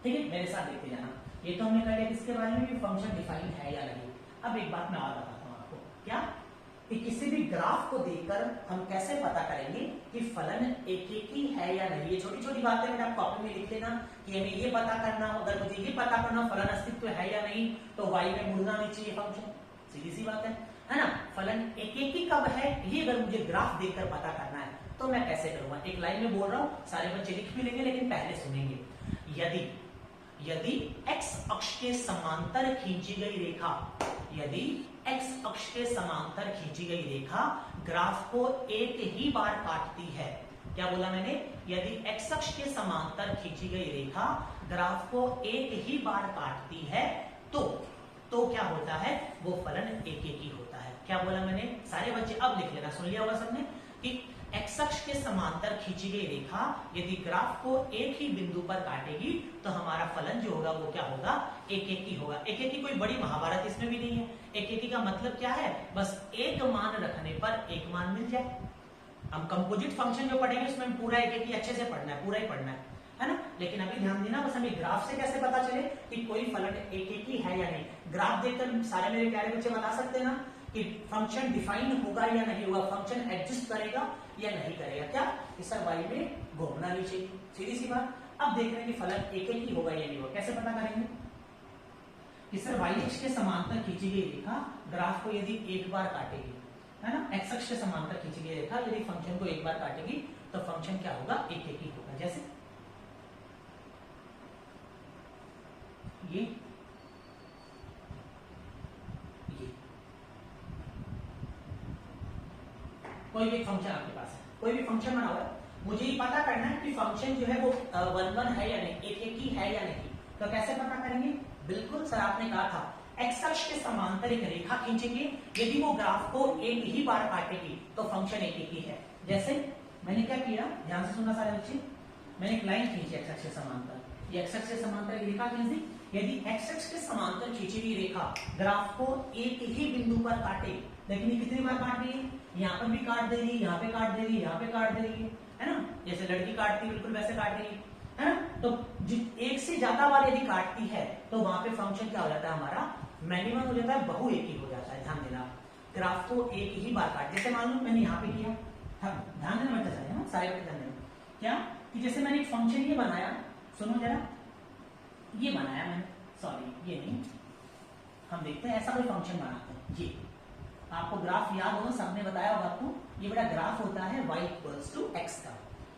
ठीक है, मेरे साथ देखते जाना। ये तो हमने कर लिया किसके बारे में, भी फंक्शन डिफाइन है या नहीं। अब एक बात मैं और बताता हूँ आपको, क्या कि किसी भी ग्राफ को देखकर हम कैसे पता करेंगे कि फलन एक ही है या नहीं। ये छोटी छोटी बातें मैंने आप कॉपी में लिख लेना कि हमें ये पता करना, अगर मुझे ये पता करना फलन अस्तित्व है या नहीं, तो y में मुड़ना नहीं चाहिए फंक्शन, सीधी सी बात है ना। फलन एक ही कब है, ये अगर मुझे ग्राफ देखकर पता करना है तो मैं कैसे करूंगा। एक लाइन में बोल रहा हूं, सारे बच्चे लिख भी लेंगे, लेकिन पहले सुनेंगे। यदि x अक्ष के समांतर खींची गई रेखा, यदि x अक्ष के समांतर खींची गई रेखा ग्राफ को एक ही बार काटती है, क्या बोला मैंने, यदि x अक्ष के समांतर खींची गई रेखा ग्राफ को एक ही बार काटती है तो क्या होता है, वो फलन एक ही होता है। क्या बोला मैंने, सारे बच्चे अब लिख लेना, सुन लिया होगा सबने कि x अक्ष के समांतर खींची गई रेखा यदि ग्राफ को एक ही बिंदु पर काटेगी तो हमारा फलन जो होगा वो क्या होगा, एक ही होगा। एक ही कोई बड़ी महाभारत इसमें भी नहीं है। एक ही का मतलब क्या है, बस एक मान रखने पर एक मान मिल जाए। हम कंपोजिट फंक्शन जो पढ़ेंगे उसमें पूरा एक ही अच्छे से पढ़ना है, पूरा ही पढ़ना है ना। लेकिन अभी ध्यान देना, बस हमें ग्राफ से कैसे पता चले कि कोई फलन एक ही है या नहीं। ग्राफ देखकर सारे मेरे प्यारे बच्चे बता सकते हैं ना कि फंक्शन डिफाइन होगा या नहीं होगा, फंक्शन एग्जिस्ट करेगा या नहीं करेगा। क्या कि सर y में घूमना नहीं चाहिए, सीधी सी बात। अब देख रहे हैं कि फलन एक ही होगा या नहीं होगा, कैसे पता करेंगे कि सर y अक्ष के समांतर खींची गई रेखा ग्राफ को यदि एक बार काटेगी, है ना, x अक्ष के समांतर खींची गई रेखा यदि फंक्शन को एक बार काटेगी तो फंक्शन क्या होगा, एक ही होगा। जैसे ये कोई भी फंक्शन आपके पास है, कोई भी फंक्शन बना हुआ है, मुझे ये पता करना है कि फंक्शन जो है वो 1 है या नहीं, एक ही है या नहीं। तो कैसे पता करेंगे, बिल्कुल सर आपने कहा था x अक्ष के समांतर एक रेखा खींचेंगे, यदि वो ग्राफ को एक ही बार काटेगी तो फंक्शन एक ही है। जैसे मैंने क्या किया, ध्यान से सुनना सारे बच्चे, मैंने एक लाइन खींची x अक्ष के समांतर, ये x अक्ष के समांतर एक रेखा खींच दी। यदि x अक्ष के समांतर खींची हुई रेखा ग्राफ को एक ही बिंदु पर काटे, लेकिन ये कितनी बार काट रही है, यहाँ पर भी काट दे रही है, यहाँ पे काट दे रही है, यहाँ पे काट दे रही है ना, जैसे लड़की काटती है बिल्कुल वैसे काट रही है ना। तो एक से ज्यादा बार यदि काटती है तो वहां पे फंक्शन क्या हो जाता है, हमारा मैक्सिमम हो जाता है, बहु एक ही हो जाता है। ध्यान देना, ग्राफ को एक ही बार काट, जैसे मान लो मैंने यहाँ पे किया, ध्यान देना बेटा चाहिए ना, सारे पे ध्यान देना। क्या कि जैसे मैंने एक फंक्शन ये बनाया, सुनो जरा, ये बनाया मैंने, सॉरी ये नहीं, हम देखते हैं ऐसा कोई फंक्शन बनाते हैं। ये आपको ग्राफ याद होगा, सबने बताया होगा आपको, ये बड़ा ग्राफ होता है y इक्वल्स टू x का,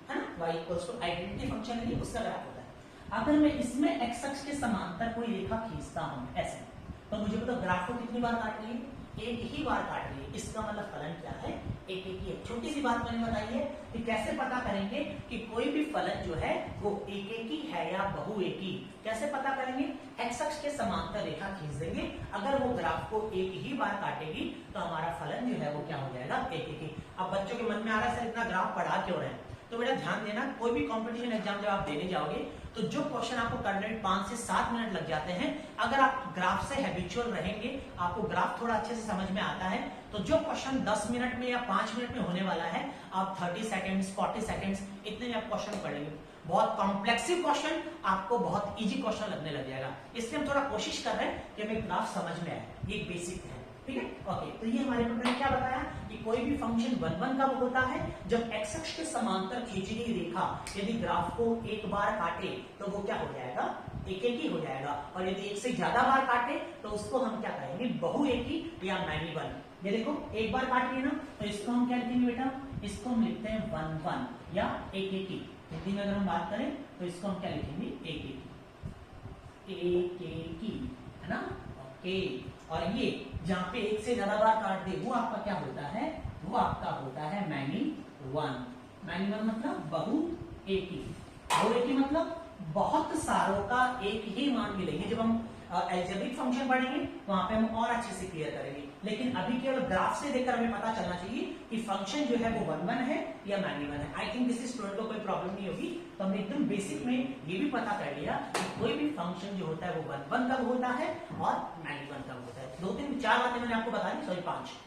है ना, y equals to identity function है, उसका ग्राफ होता है। अगर मैं इसमें x अक्ष के समांतर कोई रेखा खींचता हूं ऐसे, तो मुझे पता ग्राफ को कितनी बार काट रही है, एक ही बार काट रही है, इसका मतलब फलन क्या है, एक ही है। छोटी सी बात मैंने बताई है कि कैसे पता करेंगे कि कोई भी फलन जो है वो एक ही है या बहु एक ही, कैसे पता करेंगे, x अक्ष के समांतर रेखा खींच देंगे, अगर वो ग्राफ को एक ही बार काटेगी तो हमारा फलन जो है वो क्या हो जाएगा, एक ही। अब बच्चों के मन में आ रहा है सर इतना ग्राफ पढ़ा क्यों रहे हैं, तो बेटा ध्यान देना, कोई भी कॉम्पिटिशन एग्जाम जब आप देने जाओगे तो जो क्वेश्चन आपको करने में 5 से 7 मिनट लग जाते हैं, अगर आप ग्राफ से हैबिचुअल रहेंगे, आपको ग्राफ थोड़ा अच्छे से समझ में आता है, तो जो क्वेश्चन 10 मिनट में या 5 मिनट में होने वाला है, आप 30 सेकंड्स 40 सेकंड्स इतने में आप क्वेश्चन पढ़ेंगे। बहुत कॉम्प्लेक्सिव क्वेश्चन आपको बहुत इजी क्वेश्चन लगने लग जाएगा। इसलिए हम थोड़ा कोशिश कर रहे हैं कि हमें ग्राफ समझ में आए, ये बेसिक है, ठीक है। ओके, तो ये हमारे पेपर ने क्या बताया कि कोई भी फंक्शन 1 1 कब होता है, जब एक्स अक्ष के समांतर खींची गई रेखा यदि ग्राफ को एक बार काटे तो वो क्या हो जाएगा, एक एक ही हो जाएगा, और यदि एक से ज्यादा बार काटे तो उसको हम क्या कहेंगे, बहुएकी या मैनी वन। ये देखो एक बार काट लिया ना, तो इसको हम क्या लिखेंगे बेटा, इसको हम लिखते हैं 1 1 या एक एक ही। हिंदी में अगर हम बात करें तो इसको हम क्या लिखेंगे, एक एक ही, है ना। ओके, और ये जहां पे एक से ज्यादा बार काट दे वो आपका क्या होता है, वो आपका होता है मैनी वन। मैनी वन मतलब बहु एक ही, बहु एक ही मतलब बहुत सारों का एक ही मान मिलेंगे। जब हम अलजेब्रिक फंक्शन पढ़ेंगे वहां पे हम और अच्छे से क्लियर करेंगे, लेकिन अभी केवल ग्राफ से देखकर हमें पता चलना चाहिए कि फंक्शन जो है वो 1 1 है या मैनी वन है। आई थिंक दिस स्टूडेंट को कोई प्रॉब्लम नहीं होगी। तो हमने एकदम बेसिक में ये भी पता कर लिया कि कोई भी फंक्शन जो होता है वो 1 1 कब होता है और मैनी वन कब होता है। 2 3 4 बातें मैंने आपको बता दी, सॉरी 5।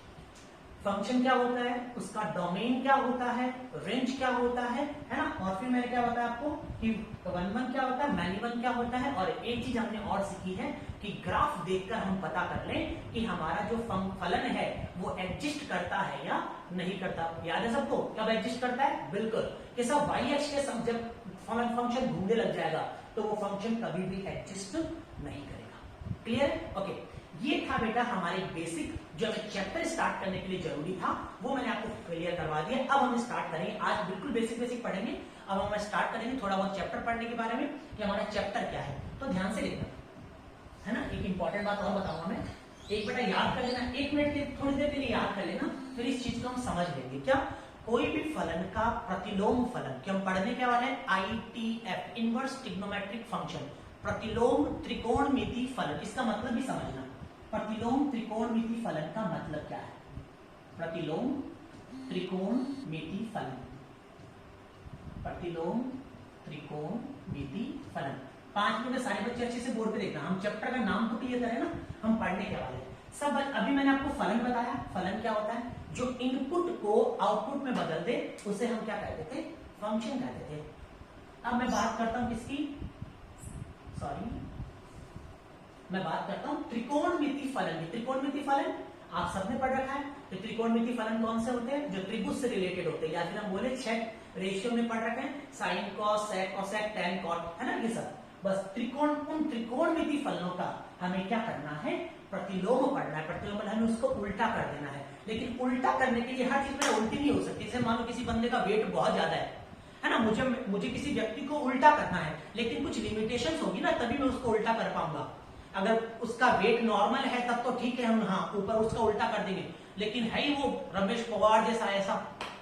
फंक्शन क्या होता है, उसका डोमेन क्या होता है, रेंज क्या होता है ना। और फिर मैंने क्या बताया आपको कि 1 1 क्या होता है, मैनी वन क्या होता है। और एक चीज हमने और सीखी है कि ग्राफ देखकर हम पता कर लें कि हमारा जो फलन है वो एग्जिस्ट करता है या नहीं करता। याद है सबको, कब एग्जिस्ट करता है, बिल्कुल कि सब वाई एक्स के जब फंक्शन घूमने लग जाएगा तो वो फंक्शन कभी भी एग्जिस्ट नहीं करेगा। Clear, okay. ये था बेटा हमारे बेसिक जो हमें चैप्टर स्टार्ट करने के लिए जरूरी था, वो मैंने आपको क्लियर करवा दिया। अब हम स्टार्ट करेंगे, आज बिल्कुल बेसिक बेसिक पढ़ेंगे। अब हम स्टार्ट करेंगे थोड़ा बहुत चैप्टर पढ़ने के बारे में कि हमारा चैप्टर क्या है। तो ध्यान से देखना, है ना। एक इंपॉर्टेंट बात और बताऊंगा मैं, एक बेटा याद कर लेना, 1 मिनट के थोड़ी देर के लिए याद कर लेना, फिर इस चीज को हम समझ लेंगे। क्या, कोई भी फलन का प्रतिलोम फलन, कि हम पढ़ने क्या वाले हैं, ITF, इनवर्स ट्रिग्नोमेट्रिक फंक्शन, प्रतिलोम त्रिकोणमिति फलन। इसका मतलब भी समझना, प्रतिलोम त्रिकोणमिति फलन का मतलब क्या है, प्रतिलोम त्रिकोणमिति फलन, प्रतिलोम त्रिकोणमिति फलन। 5 मिनट में सारे बच्चे अच्छे से बोर्ड पे देखना, हम चैप्टर का नाम तो क्लियर करें ना, हम पढ़ने के वाले हैं सब। अभी मैंने आपको फलन बताया, फलन क्या होता है, जो इनपुट को आउटपुट में बदल दे उसे हम क्या कहते थे, फंक्शन कहते थे। अब मैं बात करता हूं किसकी, सॉरी, मैं बात करता हूं त्रिकोणमिति फलन की। त्रिकोणमिति फलन आप सबने पढ़ रखा है। तो त्रिकोणमिति फलन कौन से होते हैं, जो त्रिभुज से रिलेटेड होते हैं, या फिर हम बोले छठ रेशियो में पढ़ रखे हैं, sine cos sec cosec tan cot, है ना, ये सब। बस त्रिकोण, उन त्रिकोणमिति फलनों का हमें क्या करना है, प्रतिलोम पढ़ना है। प्रतिलोम हमें उसको उल्टा कर देना है, लेकिन उल्टा करने के लिए हर चीज में उल्टी नहीं हो सकती। जैसे मान लो किसी बंदे का वेट बहुत ज्यादा है ना, मुझे किसी व्यक्ति को उल्टा करना है, लेकिन कुछ लिमिटेशंस होगी ना, तभी मैं उसको उल्टा कर पाऊंगा। अगर उसका वेट नॉर्मल है तब तो ठीक है, हम हाँ ऊपर उसका उल्टा कर देंगे, लेकिन है ही वो रमेश पवार जैसा ऐसा,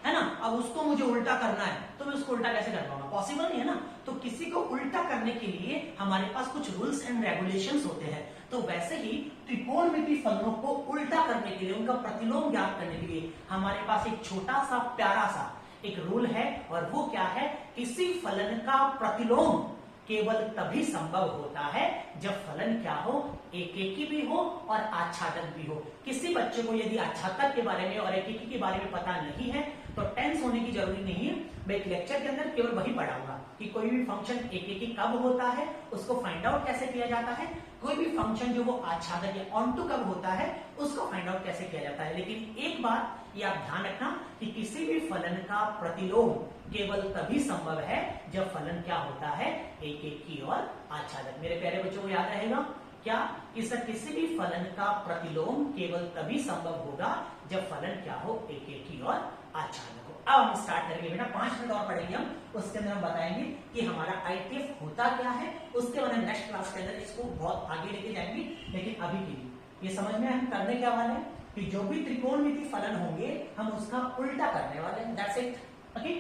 है ना, अब उसको मुझे उल्टा करना है तो मैं उसको उल्टा कैसे कर पाऊंगा, पॉसिबल नहीं है ना। तो किसी को उल्टा करने के लिए हमारे पास कुछ रूल्स एंड रेगुलेशंस होते हैं। तो वैसे ही त्रिकोणमिति फलनों को उल्टा करने के लिए, उनका प्रतिलोम ज्ञात करने के लिए हमारे पास एक छोटा सा प्यारा सा एक रूल है, और वो क्या है, किसी फलन का प्रतिलोम केवल तभी संभव होता है जब फलन क्या हो, एकेकी भी हो और आच्छादक भी हो। किसी बच्चे को यदि आच्छादक के बारे में और एकेकी के बारे में पता नहीं है तो टेंस होने की जरूरी नहीं है। मैं एक लेक्चर के अंदर केवल वही पढ़ाऊंगा कि कोई भी फंक्शन एकेकी कब होता है, उसको फाइंड आउट कैसे किया जाता है, कोई भी फंक्शन जो वो आच्छादक या ऑनटू कब होता है उसको फाइंड आउट कैसे किया जाता है। लेकिन एक बात ये आप ध्यान रखना कि किसी भी फलन का प्रतिलोम केवल तभी संभव है जब फलन क्या होता है, एकेकी और आच्छादक। मेरे प्यारे बच्चों को याद रहेगा क्या, कि सर किसी भी फलन का प्रतिलोम केवल तभी संभव होगा जब फलन क्या हो, एकेकी और आच्छादक हो। अब हम स्टार्ट करेंगे बेटा, 5 मिनट और पढ़ेंगे हम, उसके अंदर हम बताएंगे कि हमारा ITF होता क्या है। उसके बाद नेक्स्ट क्लास के अंदर इसको बहुत आगे लेके जाएंगे, लेकिन अभी के लिए ये समझ में हम करने क्या वाले हैं कि जो भी त्रिकोणमिति फलन होंगे हम उसका उल्टा करने वाले हैं, दैट्स इट। ओके,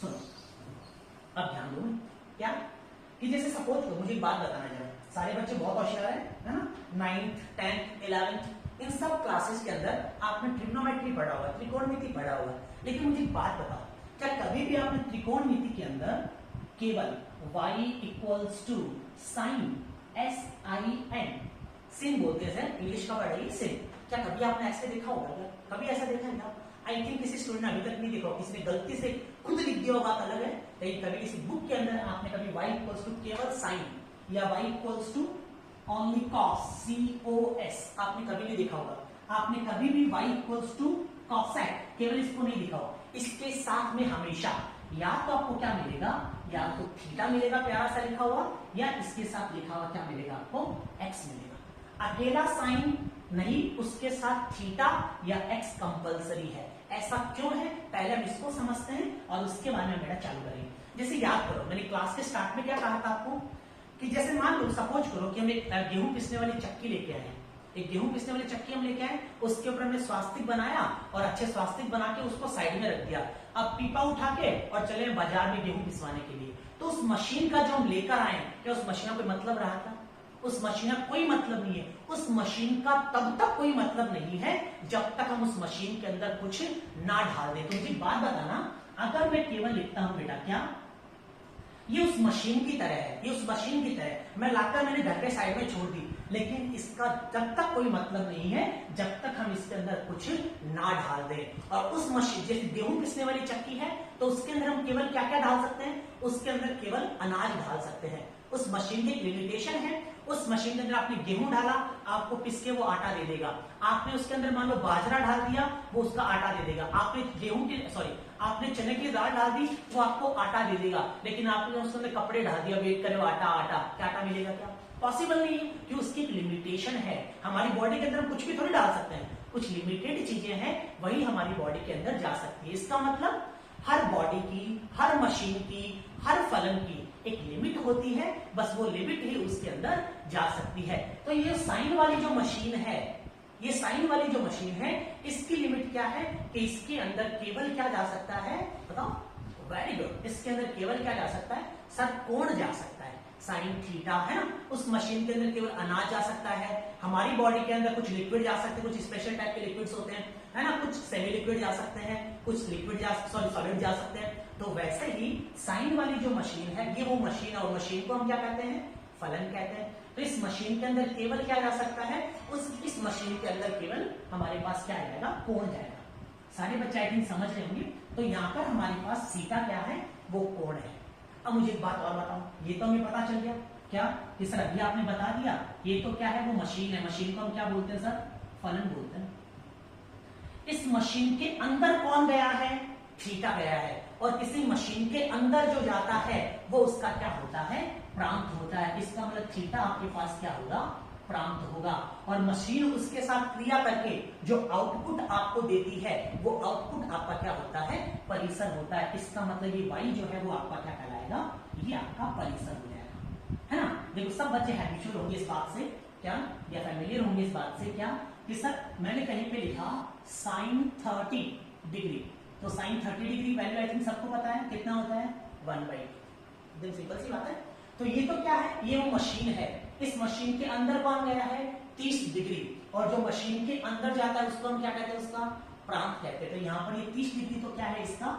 सुनो अब ध्यान दो क्या, कि जैसे सपोज करो, मुझे एक बात बताना जरा, सारे बच्चे बहुत होशियार है ना, 9th 10th 11th इन सब क्लासेस के अंदर आपने ट्रिग्नोमेट्री पढ़ा हुआ, त्रिकोणमिति पढ़ा हुआ, लेकिन मुझे एक बात बताओ, क्या कभी भी आपने त्रिकोणमिति के अंदर केवल y equals to sine sin, sin बोलते हैं सर, इंग्लिश का पढ़ाइए सिन, क्या कभी आपने ऐसे देखा होगा क्या, कभी ऐसा देखा है क्या? आई थिंक किसी स्टूडेंट ने अभी तक नहीं देखा, किसी ने गलती से खुद लिख दिया बात अलग है, लेकिन कभी किसी बुक के अंदर आपने कभी y इक्वल्स टू केवल साइन या y equals to only cos, COS आपने कभी नहीं देखा होगा। आपने कभी भी y इक्वल्स टू कॉसेक केवल इसको नहीं लिखा हो, इसके साथ में हमेशा या तो आपको क्या मिलेगा, या तो थीटा मिलेगा प्यारा सा लिखा हुआ, या इसके साथ लिखा हुआ क्या मिलेगा आपको, x मिलेगा। अकेला साइन नहीं, उसके साथ थीटा या x कंपलसरी है। ऐसा क्यों है पहले हम इसको समझते हैं और उसके बाद में मेरा चालू करेंगे। जैसे याद करो मैंने क्लास के स्टार्ट में क्या कहा था आपको कि जैसे मान लो सपोज करो कि हम एक गेहूं पिसने वाली चक्की लेके आए, एक गेहूं पिसने वाली चक्की हम लेके आए, उसके ऊपर हमने स्वास्तिक बनाया और अच्छे स्वास्तिक बना के उसको साइड में रख दिया। अब पीपा उठा के और चले बाजार में गेहूं पिसवाने के लिए, तो उस मशीन का जो हम लेकर आए, क्या उस मशीन का कोई मतलब रहा था? उस मशीन का कोई मतलब नहीं है। उस मशीन का तब तक कोई मतलब नहीं है जब तक हम उस मशीन के अंदर कुछ ना डाल दें। तो मुझे बात बताना, अगर मैं केवल लिखता हूं बेटा क्या ये उस मशीन की तरह है, ये उस मशीन की तरह मैं लाकर मैंने घर पे साइड में छोड़ दी, लेकिन इसका जब तक कोई मतलब नहीं है जब तक हम इसके अंदर कुछ ना डाल दें। और उस मशीन जैसे गेहूं पिसने वाली चक्की है तो उसके अंदर हम केवल क्या क्या डाल सकते हैं, उसके अंदर केवल अनाज डाल सकते हैं। उस मशीन की लिमिटेशन है, उस मशीन के अंदर आपने गेहूं डाला, आपको पिस के वो आटा दे देगा। आपने उसके अंदर मान लो बाजरा डाल दिया, वो उसका आटा दे देगा। आपने गेहूं की आपने चने की दाल डाल दी, वो आपको आटा दे देगा। लेकिन आपने उसके अंदर कपड़े डाल दिया, वेट करो आटा आटा, क्या आटा मिलेगा? क्या पॉसिबल नहीं है, कि उसकी एक लिमिटेशन है। हमारी बॉडी के अंदर हम कुछ भी थोड़ी डाल सकते हैं, कुछ लिमिटेड चीजें हैं वही हमारी बॉडी के अंदर जा सकती है। इसका मतलब हर बॉडी की, हर मशीन की, हर फलन की एक लिमिट होती है, बस वो लिमिट ही उसके अंदर जा सकती है। तो ये साइन वाली जो मशीन है, ये साइन वाली जो मशीन है, इसकी लिमिट क्या है कि इसके अंदर केवल क्या जा सकता है, बताओ? वेरी गुड, इसके अंदर केवल क्या जा सकता है सर? कोण जा सकता है, साइन थीटा, है ना। उस मशीन के अंदर केवल अनाज जा सकता है। हमारी बॉडी के अंदर कुछ लिक्विड जा सकते हैं, कुछ स्पेशल टाइप के लिक्विड्स होते हैं, है ना। कुछ सेमी लिक्विड जा सकते हैं, कुछ लिक्विड सॉलिड जा सकते हैं। तो वैसे ही साइन वाली जो मशीन है, ये वो मशीन है, और मशीन को हम क्या कहते हैं? फलन कहते हैं। तो इस मशीन के अंदर केवल क्या जा सकता है, इस मशीन के अंदर केवल हमारे पास क्या जाएगा? कोण जाएगा। सारे बच्चे आई थिंक समझ रहे होंगे। तो यहाँ पर हमारे पास सीटा क्या है? वो कोण है। अब मुझे एक बात और बताओ, ये तो हमें पता चल गया क्या कि सर अभी आपने बता दिया ये तो क्या है? वो मशीन है। मशीन को हम क्या बोलते हैं सर? फलन बोलते हैं। इस मशीन के अंदर कौन गया है? थीटा गया है। और किसी मशीन के अंदर जो जाता है वो उसका क्या होता है? प्रांत होता है। इसका मतलब थीटा आपके पास क्या होगा? प्रांत होगा। और मशीन उसके साथ क्रिया करके जो आउटपुट आपको देती है वो आउटपुट आपका क्या होता है? परिसर होता है। इसका मतलब ये y जो है वो आपका क्या कहलाएगा? ये आपका परिसर हो जाएगा, है ना। देखो सब बच्चे हैबिचुअल होंगे इस बात से क्या, या फेमिलियर होंगे इस बात से क्या कि सर मैंने कहीं पे लिखा साइन 30 डिग्री, तो sine 30 degree value I think सबको पता है कितना होता है? 1/2। एकदम सिंपल सी बात है। तो ये तो क्या है? ये वो मशीन है। इस मशीन के अंदर कौन गया है? 30 डिग्री। और जो मशीन के अंदर जाता है उसको हम क्या कहते हैं? उसका प्रांत कहते हैं। तो यहाँ पर ये 30 डिग्री तो क्या है? इसका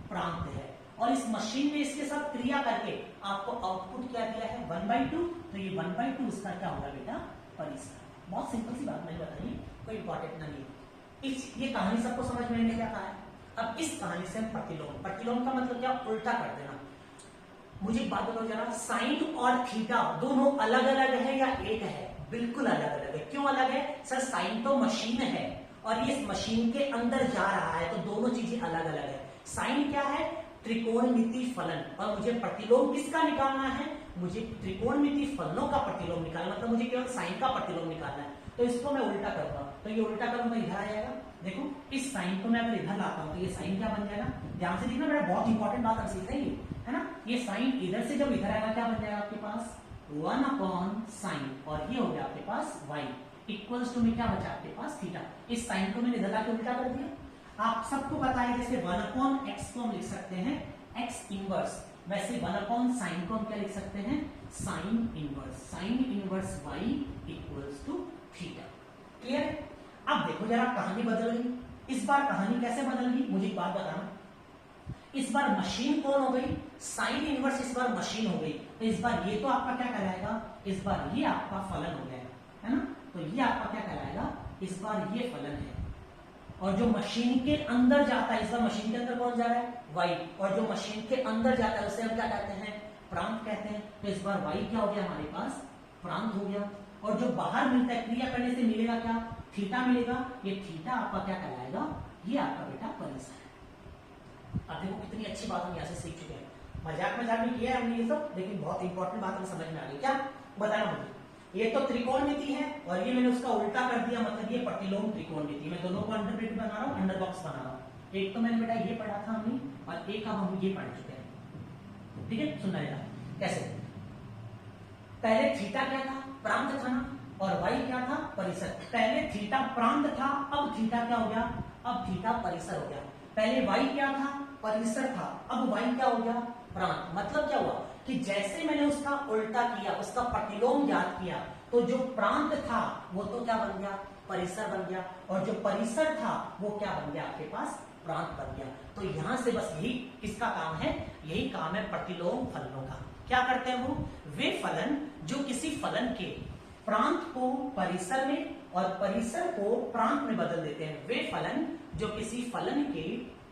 प्रांत है। और इस मशीन ने इसके साथ क्रिया करके आपको आउटपुट क्या दिया है? 1/2। तो ये 1/2 उसका क्या होगा बेटा? परिसर। बहुत सिंपल सी बात मैंने बताई, कोई इंपॉर्टेंट नहीं। ये कहानी सबको समझ में क्या कहा है। अब इस कहानी से हम प्रतिलोम, प्रतिलोम का मतलब क्या? उल्टा कर देना। मुझे एक बात बताओ जरा, साइन और थीटा दोनों अलग अलग है या एक है? बिल्कुल अलग अलग है। क्यों अलग है सर? साइन तो मशीन है और ये मशीन के अंदर जा रहा है, तो दोनों चीजें अलग अलग है। साइन क्या है? त्रिकोणमिति फलन। और मुझे प्रतिलोम किसका निकालना है? मुझे त्रिकोणमिति फलनों का प्रतिलोम निकालना, मतलब मुझे केवल साइन का प्रतिलोम निकालना है। तो इसको मैं उल्टा करूंगा, तो ये उल्टा करूंगा इधर आ जाएगा। देखो इस साइन को मैं अगर इधर लाता हूं तो ये साइन क्या बन जाएगा? ध्यान से देखना बेटा, बहुत इंपॉर्टेंट बात हम सीख रहे हैं, है ना। ये साइन इधर से जब इधर आएगा क्या बन जाएगा आपके पास? 1/sin, और ये हो गया आपके पास y इक्वल्स टू में क्या बचा आपके पास? थीटा। इस साइन को मैंने इधर लाके उल्टा कर दिया। आप सबको पता है जैसे 1/x को हम लिख सकते हैं x इनवर्स, वैसे 1/sin को हम क्या लिख सकते हैं? Sine inverse. Sine inverse y equals to theta. Clear? अब देखो जरा कहानी बदल गई। इस बार कहानी कैसे बदल गई? मुझे एक बात बताना। इस बार मशीन कौन हो गई? साइन इनवर्स इस बार मशीन हो गई। तो इस बार ये तो आपका क्या कहलाएगा? इस बार ये आपका फलन हो जाएगा, है ना। तो ये आपका क्या कहलाएगा? इस बार ये फलन है। और जो मशीन के अंदर जाता है, इस बार मशीन के अंदर कौन जा रहा है? y। और जो मशीन के अंदर जाता है उसे हम क्या कहते हैं? प्रांत कहते हैं। तो इस बार y क्या हो गया हमारे पास? प्रांत हो गया। और जो बाहर मिलता है क्रिया करने से मिलेगा क्या? थीटा मिलेगा, ये थीटा आपका क्या कहलाएगा, ये आपका बेटा परिसर है। अब देखो कितनी अच्छी बात हम यहाँ से सीख चुके हैं, मजाक में किया है हमने ये सब, लेकिन बहुत इंपॉर्टेंट बात हमें समझ में आ गई। क्या बताना मुझे, ये तो त्रिकोणमिति है और ये मैंने उसका उल्टा कर दिया, मतलब ये प्रतिलोम त्रिकोणमिति। मैं दोनों को अंडर ब्रैकेट बना रहा हूँ, अंडर बॉक्स बना रहा हूँ। एक तो मैंने बेटा ये पढ़ा था हमने, और एक अब हम ये पढ़ चुके हैं। ठीक है, सुनना बेटा कैसे। पहले थीटा क्या था, प्रांत था ना, और वाई क्या था, परिसर। पहले थीटा प्रांत था, अब थीटा क्या हो गया, अब थीटा परिसर हो गया। पहले वाई क्या था, परिसर था, अब वाई क्या हो गया, प्रांत। मतलब क्या हुआ कि जैसे मैंने उसका उल्टा किया, उसका प्रतिलोम याद किया, तो जो प्रांत था वो तो क्या बन गया, परिसर बन गया, और जो परिसर था वो क्या बन गया, आपके पास प्रांत बन गया। तो यहां से बस यही किसका काम है, यही काम है प्रतिलोम फलनों का। क्या करते हैं वो, वे फलन जो किसी फलन के प्रांत को परिसर में और परिसर को प्रांत में बदल देते हैं। वे फलन जो किसी फलन के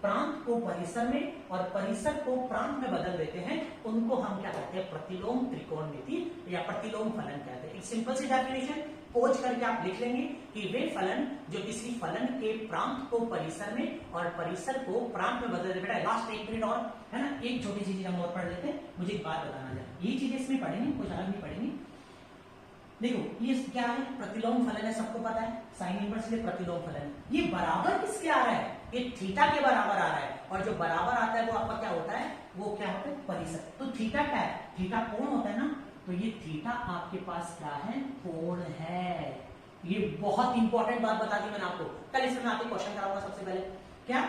प्रांत को परिसर में और परिसर को प्रांत में बदल देते हैं, उनको हम क्या कहते हैं, प्रतिलोम त्रिकोणमिति या प्रतिलोम फलन कहते हैं। एक सिंपल सी डेफिनेशन खोज करके आप लिख लेंगे कि वे फलन जो किसी फलन के प्रांत को परिसर में और परिसर को प्रांत में बदल देते। बेटा लास्ट 1 मिनट और है ना, एक छोटी सी चीज हम और पढ़ लेते हैं, मुझे एक बात बताना जाए, यही चीजें इसमें पढ़ेंगे, कुछ अलग नहीं पढ़ेंगे। देखो ये क्या है, प्रतिलोम फलन है, सबको पता है, साइन इनवर्स से प्रतिलोम फलन। ये बराबर किसके आ रहा है, ये थीटा के बराबर आ रहा है, और जो बराबर आता है वो आपका क्या होता है, वो क्या होता है, परिसर। तो थीटा क्या है, थीटा कोण होता है ना, तो ये थीटा आपके पास क्या है, कोण है। ये बहुत इंपॉर्टेंट बात बता दी मैंने आपको, कल इसमें आके क्वेश्चन कराऊंगा सबसे पहले। क्या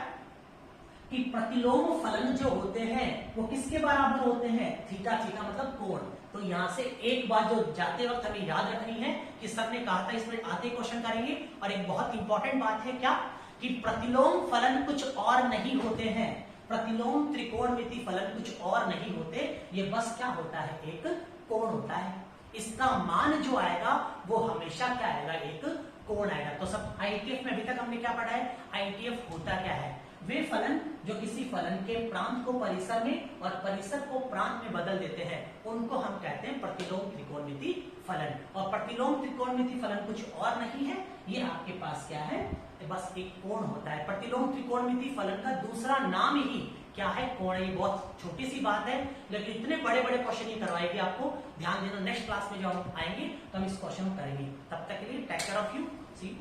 कि प्रतिलोम फलन जो होते हैं वो किसके बराबर होते हैं, थीटा। थीटा मतलब कोण। तो यहां से एक बात जो जाते वक्त हमें याद रखनी है कि सर ने कहा था इसमें आते क्वेश्चन करेंगे, और एक बहुत इंपॉर्टेंट बात है क्या, कि प्रतिलोम फलन कुछ और नहीं होते हैं, प्रतिलोम त्रिकोणमिति फलन कुछ और नहीं होते, ये बस क्या होता है, एक कोण होता है। इसका मान जो आएगा वो हमेशा क्या आएगा, एक कोण आएगा। तो सब आईटीएफ में अभी तक हमने क्या पढ़ा है, आईटीएफ होता क्या है, वे फलन जो किसी फलन के प्रांत को परिसर में और परिसर को प्रांत में बदल देते हैं, उनको हम कहते हैं प्रतिलोम त्रिकोणमिति फलन। और प्रतिलोम त्रिकोणमिति फलन कुछ और नहीं है, ये आपके पास क्या है, बस एक कोण होता है। प्रतिलोम त्रिकोणमिति फलन का दूसरा नाम ही क्या है, कोण। ये बहुत छोटी सी बात है, लेकिन इतने बड़े बड़े क्वेश्चन ही करवाएगी आपको, ध्यान देना। नेक्स्ट क्लास में जो हम आएंगे तो हम इस क्वेश्चन को करेंगे। तब तक के लिए take care of you, C.